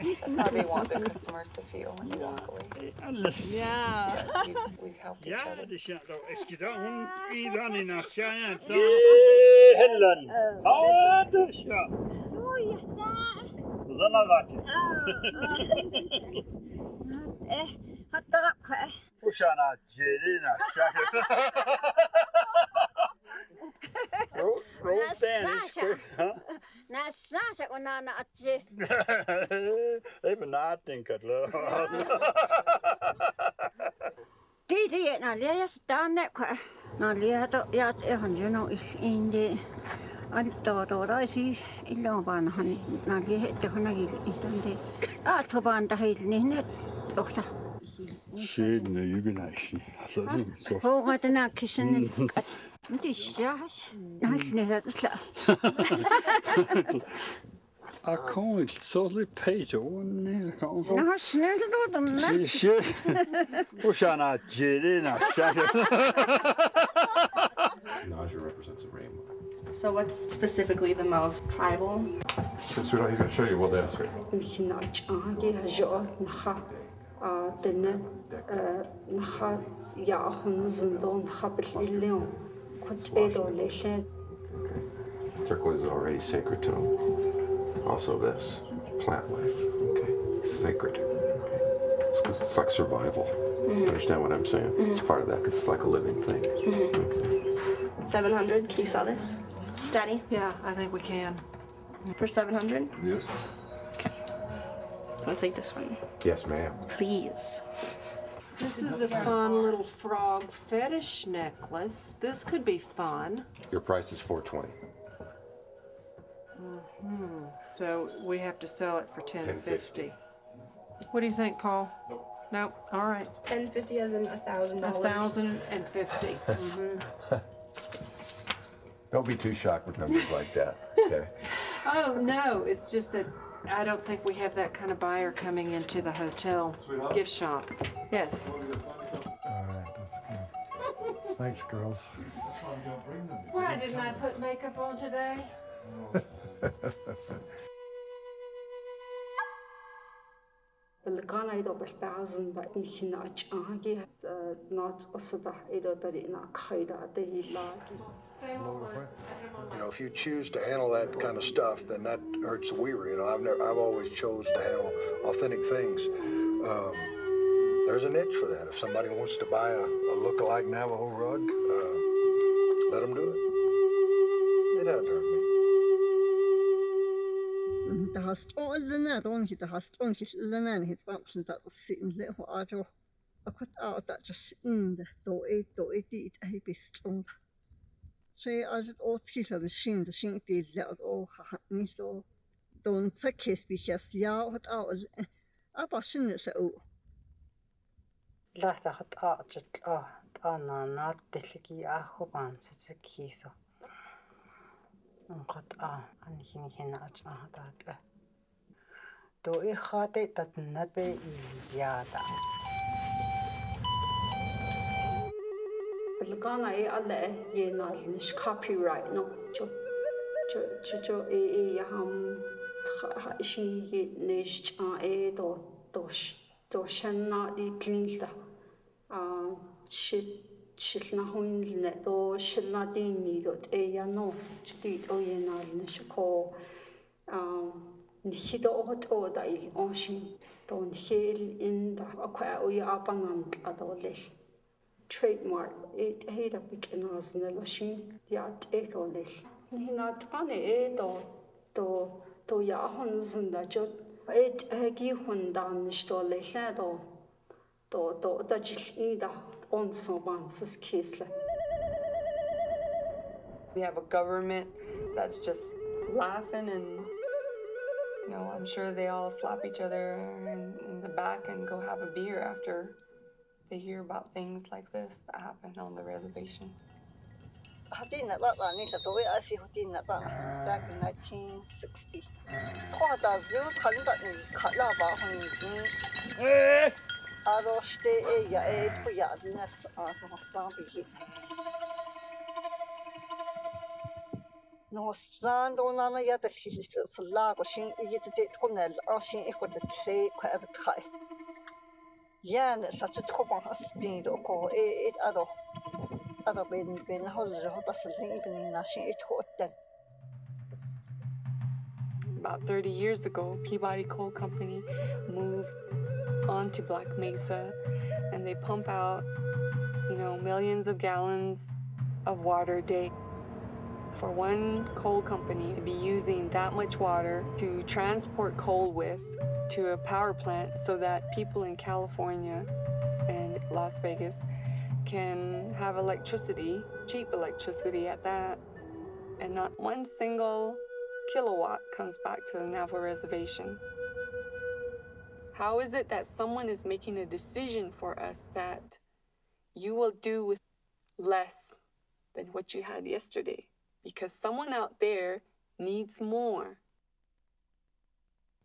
That's how they want their customers to feel when you walk away. Yeah. We've helped each other. Even I think I'd love. Didi na lia stan ne kwa na lia to ya e han you know is in the al to ra si ilo ban han na lia te hona gi itande a to ban da hil ni ne dokta Shit, no, you be nice. So. ho ga ta na kisen Ndi shash na ne da sla I can't totally pay to one. na snel do da me Shit. Ushana jiri na shaka. Nausea represents a rainbow. So what's specifically the most tribal? Since we're not going to show you, we'll ask her. Turquoise is already sacred to him. Also this, plant life, okay? Sacred. It's like survival. Understand what I'm saying? It's part of that because it's like a living thing. Okay. 700, can you sell this? Daddy? Yeah, I think we can. For 700? Yes. I'll take this one. Yes, ma'am. Please. This is a fun little frog fetish necklace. This could be fun. Your price is $420. So we have to sell it for $10.50. What do you think, Paul? Nope. All right. $10.50 as in $1,000. $1,050. Don't be too shocked with numbers like that. Okay. Oh no, it's just that I don't think we have that kind of buyer coming into the hotel gift shop. Yes. All right, that's good. Thanks, girls. Why didn't I put makeup on today? Belakana I do bel thousand that in hina chagi not osada ido dari na khaida de lagi. You know, if you choose to handle that kind of stuff, then that hurts the weaver. You know, I've always chose to handle authentic things. There's a niche for that. If somebody wants to buy a look-alike Navajo rug, let them do it. It hasn't hurt me. Det har strålet ned om det har strålet ned men det har strålet synligt och att att just inte då är det är bestrålet. Så alltså åtskilliga machine det syns det lärt och har inte så don't take because ja och att bara syns det så. لا تاخد جت أنا ناتلكي أخو بانسكيسو نقط أنا هنا أجمع تو إخاتي تتنبي يادا بالقانا إيه على ينال نش copyright no جو إيه هم شيء نش إيه دوشنا دي تلينتا شلنا هون لنا دو شلنا ديني دو إيه نو جديد أو ينال نشكو نخيد أو دايل أنشين دو نخيل إن دا أكو أو يابانان أدولل trademark هيدا بيك نازنا لشين يات إيه دولل هنا تاني إيه دو ياهون زندا جو إيه هجي هون دان نشتولل دو تجيل إيدا on someone's case. We have a government that's just laughing and, you know, I'm sure they all slap each other in the back and go have a beer after they hear about things like this that happen on the reservation. Back in 1960. No sand on a yet a slag or shin eat the tunnel or shin equal the say quite high. Yan such a couple has steamed or call it other been holiday or bustling evening nashing it hot then. About 30 years ago, Peabody Coal Company moved onto Black Mesa and they pump out, you know, millions of gallons of water a day. For one coal company to be using that much water to transport coal with to a power plant so that people in California and Las Vegas can have electricity, cheap electricity at that, and not one single kilowatt comes back to the Navajo reservation. How is it that someone is making a decision for us that you will do with less than what you had yesterday? Because someone out there needs more.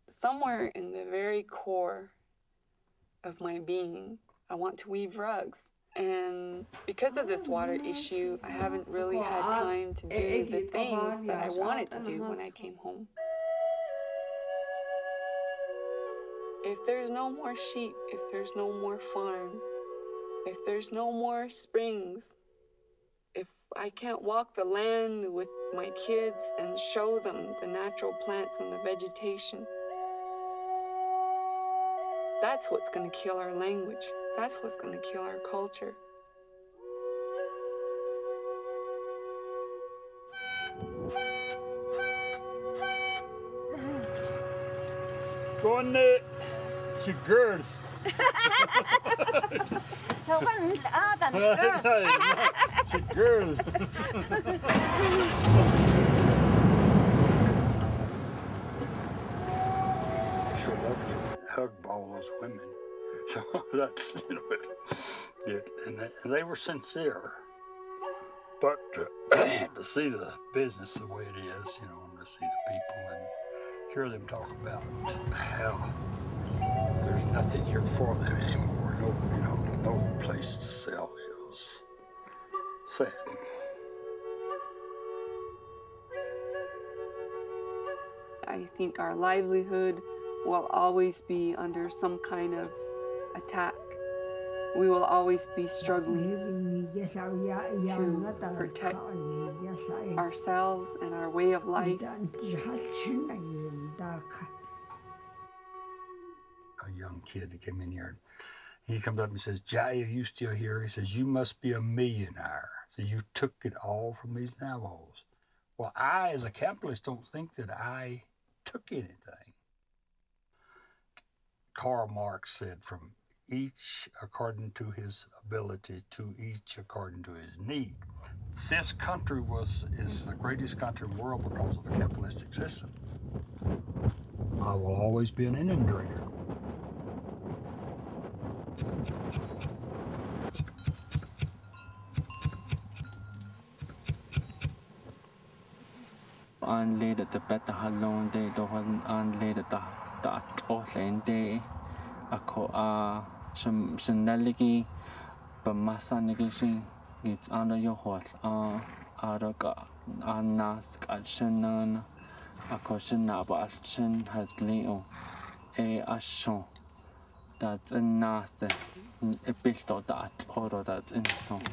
Somewhere in the very core of my being, I want to weave rugs. And because of this water issue, I haven't really had time to do the things that I wanted to do when I came home. If there's no more sheep, if there's no more farms, if there's no more springs, if I can't walk the land with my kids and show them the natural plants and the vegetation, that's what's going to kill our language. That's what's going to kill our culture. Go on there. She girls. She girls. Sure love you. Hug all those women. So that's, you know, it. And they were sincere. But to see the business the way it is, you know, and to see the people and hear them talk about how there's nothing here for them anymore. No, you know, no place to sell is sad. I think our livelihood will always be under some kind of attack. We will always be struggling to protect ourselves and our way of life. A young kid that came in here, he comes up and says, "Jay, are you still here?" He says, "You must be a millionaire. So you took it all from these Navajos." Well, I, as a capitalist, don't think that I took anything. Karl Marx said, from each according to his ability, to each according to his need. This country is the greatest country in the world because of the capitalistic system. I will always be an Indian trader. An leda the better halon day, the one an leda that all day. Ako shenaligi, but massa negation it's under your horse. Araga anask at shenan. Ako shenaba shen has leo a ashon. That's a nasty. A bit of that, or that's in song.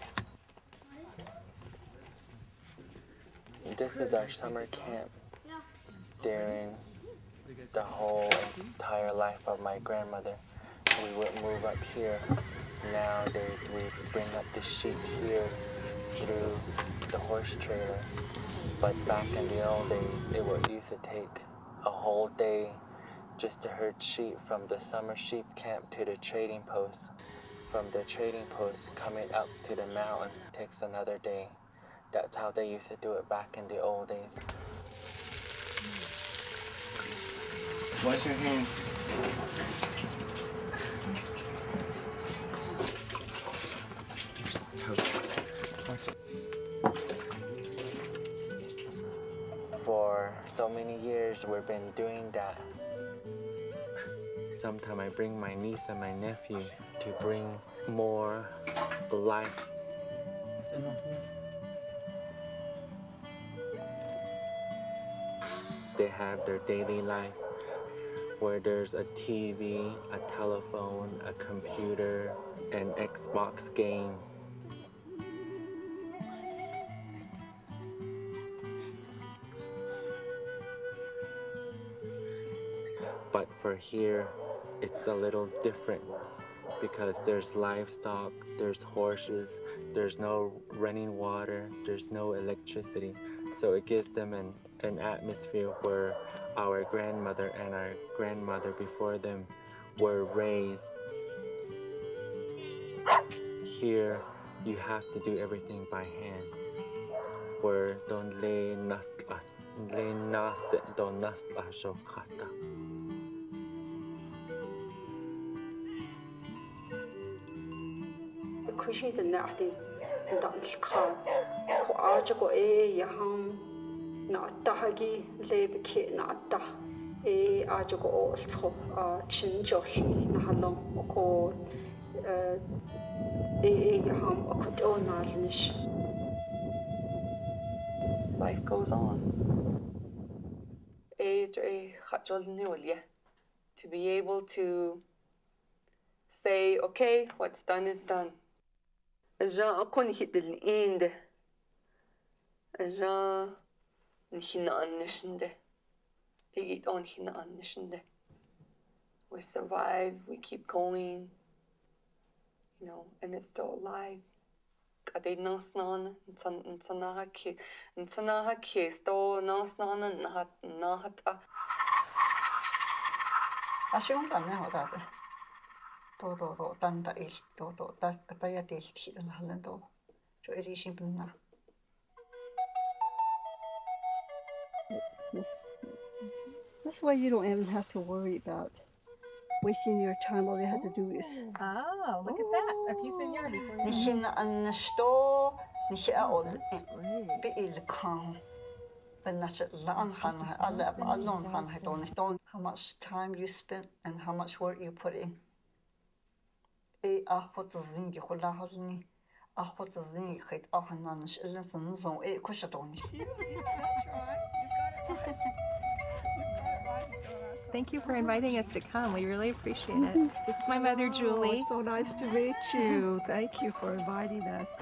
This is our summer camp during the whole entire life of my grandmother. We would move up here. Nowadays, we bring up the sheep here through the horse trailer. But back in the old days, it would used to take a whole day just to herd sheep from the summer sheep camp to the trading post. From the trading post coming up to the mountain takes another day. That's how they used to do it back in the old days. Wash your hands. For so many years, we've been doing that. Sometimes I bring my niece and my nephew to bring more life. They have their daily life where there's a TV, a telephone, a computer, an Xbox game. But for here, it's a little different because there's livestock, there's horses, there's no running water, there's no electricity. So it gives them an atmosphere where our grandmother and our grandmother before them were raised. Here, you have to do everything by hand. Where don't lay nastla, lay nast don't nastla shokata. Kushi the nahdi, don't call. Coajago yaham, not tahagi, lebeki, not da. Ajago also, chinjoshi, nahalong, oko, yaham, okoto nalnish. Life goes on. To be able to say, okay, what's done is done. Jean akon hit the end. Jean hina annishinde. Higit on hina annishinde. We survive, we keep going, you know, and it's still alive. Kade nasnan, nsanaha ki, sto nasnan nahata. Asyon pa na ho dati. Todo tanda il todo taya del ti na halando. Jo erishin na. That's why you don't even have to worry about wasting your time. All you have to do is. Oh, look at that. A piece of yarn before you. Nishin an sto nisha ol be il kan. But not how much time you spent and how much work you put in. What's a zingy holaholni? What's a zingy hit Ahanash? Listen, so Kushatoni. That's right. You got it right. You got it right. Thank you for inviting us to come. We really appreciate it. This is my mother, Julie. So nice to meet you. Thank you for inviting us.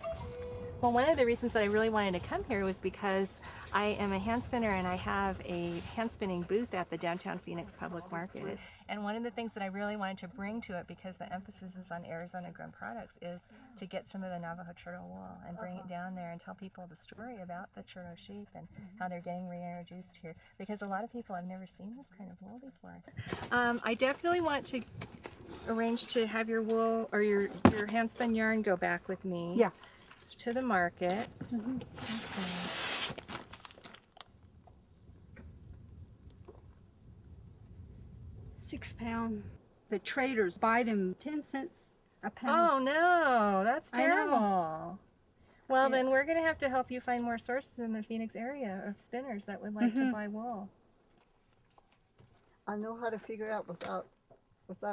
Well, one of the reasons that I really wanted to come here was because I am a hand spinner and I have a hand spinning booth at the downtown Phoenix Public Market. And one of the things that I really wanted to bring to it, because the emphasis is on Arizona grown products, is to get some of the Navajo turtle wool and bring it down there and tell people the story about the turtle sheep and how they're getting reintroduced here. Because a lot of people have never seen this kind of wool before. I definitely want to arrange to have your wool or your hand spun yarn go back with me. Yeah. To the market. Okay. £6. The traders buy them 10 cents a pound. Oh no, that's I know. terrible. Well, then we're going to have to help you find more sources in the Phoenix area of spinners that would like to buy wool. I know how to figure out without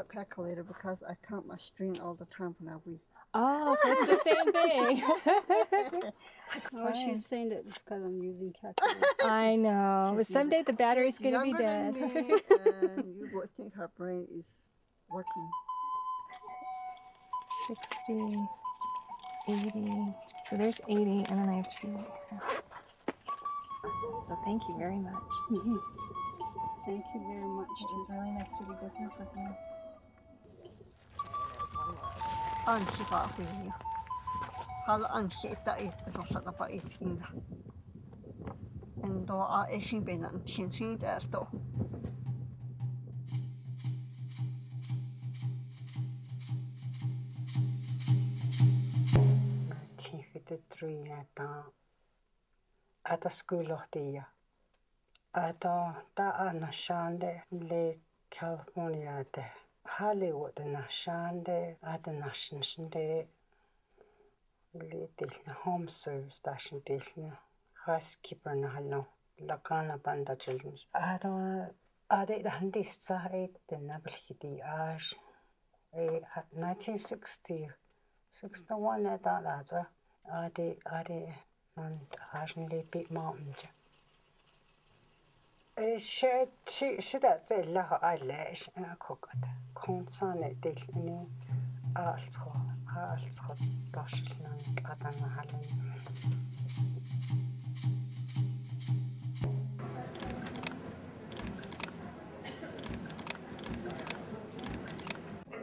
calculator because I count my string all the time when I weave. Oh, so it's the same thing. Oh, she's saying that just because I'm using calculator. I know, but someday the battery's going to be dead. And you would think her brain is working. 60, 80. So there's 80, and then I have 2 right here. So thank you very much. Thank you very much. It was really nice to do business with you. Ansipahuja. Hala ansiita rosa pa itinga. Endo a esin benan tinsin esto. Three at a school of the year. At a nashande Lake California de Hollywood nashande at the National Day home service station housekeeper na hallo lakana banda children's. At the handista the Nabalhidi Ash 1960 61 at that Ade non Ashley Big Mountain. She that's a la eyelash and a cook at consonant any also Doshlan Adana Hallen.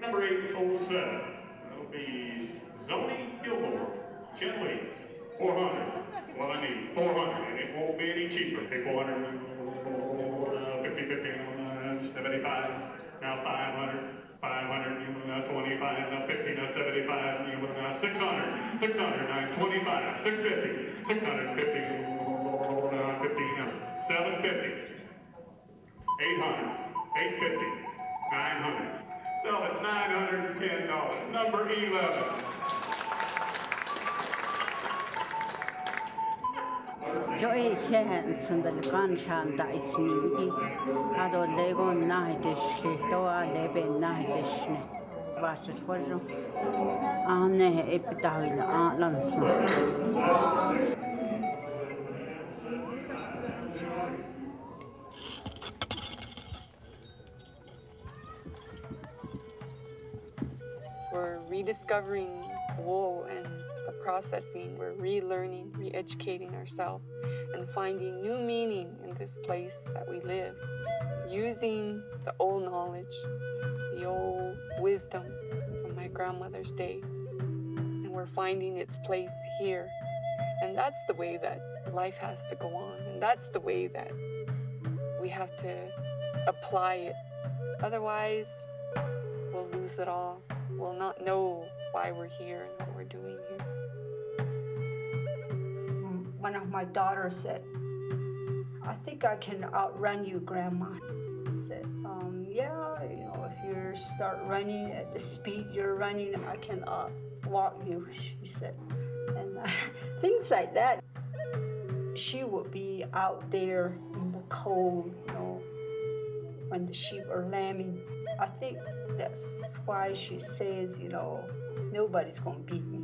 Number 807, that'll be Zoni Gilmore. Gently, 400. Well, I need 400, and it won't be any cheaper. Pay 400, 50, 75, now 500, 500, 25, now 50, now 75, 600, 600, now 25, 650, 650, 1500, 750, 800, 850, 900. Sell it $910. Number 11. Joy hands and the gunshot dice needy. I don't live on night dish, though I live in night dish. Was it for you? On the epitaph, Aunt Lanson. We're rediscovering wool and the processing. We're relearning, re-educating ourselves, and finding new meaning in this place that we live, using the old knowledge, the old wisdom from my grandmother's day. And we're finding its place here. And that's the way that life has to go on. And that's the way that we have to apply it. Otherwise, we'll lose it all. We'll not know why we're here and what we're doing here. One of my daughters said, I think I can outrun you, Grandma. I said, yeah, if you start running at the speed you're running, I can outwalk you, she said. And things like that. She would be out there in the cold, when the sheep are lambing. I think that's why she says, nobody's going to beat me.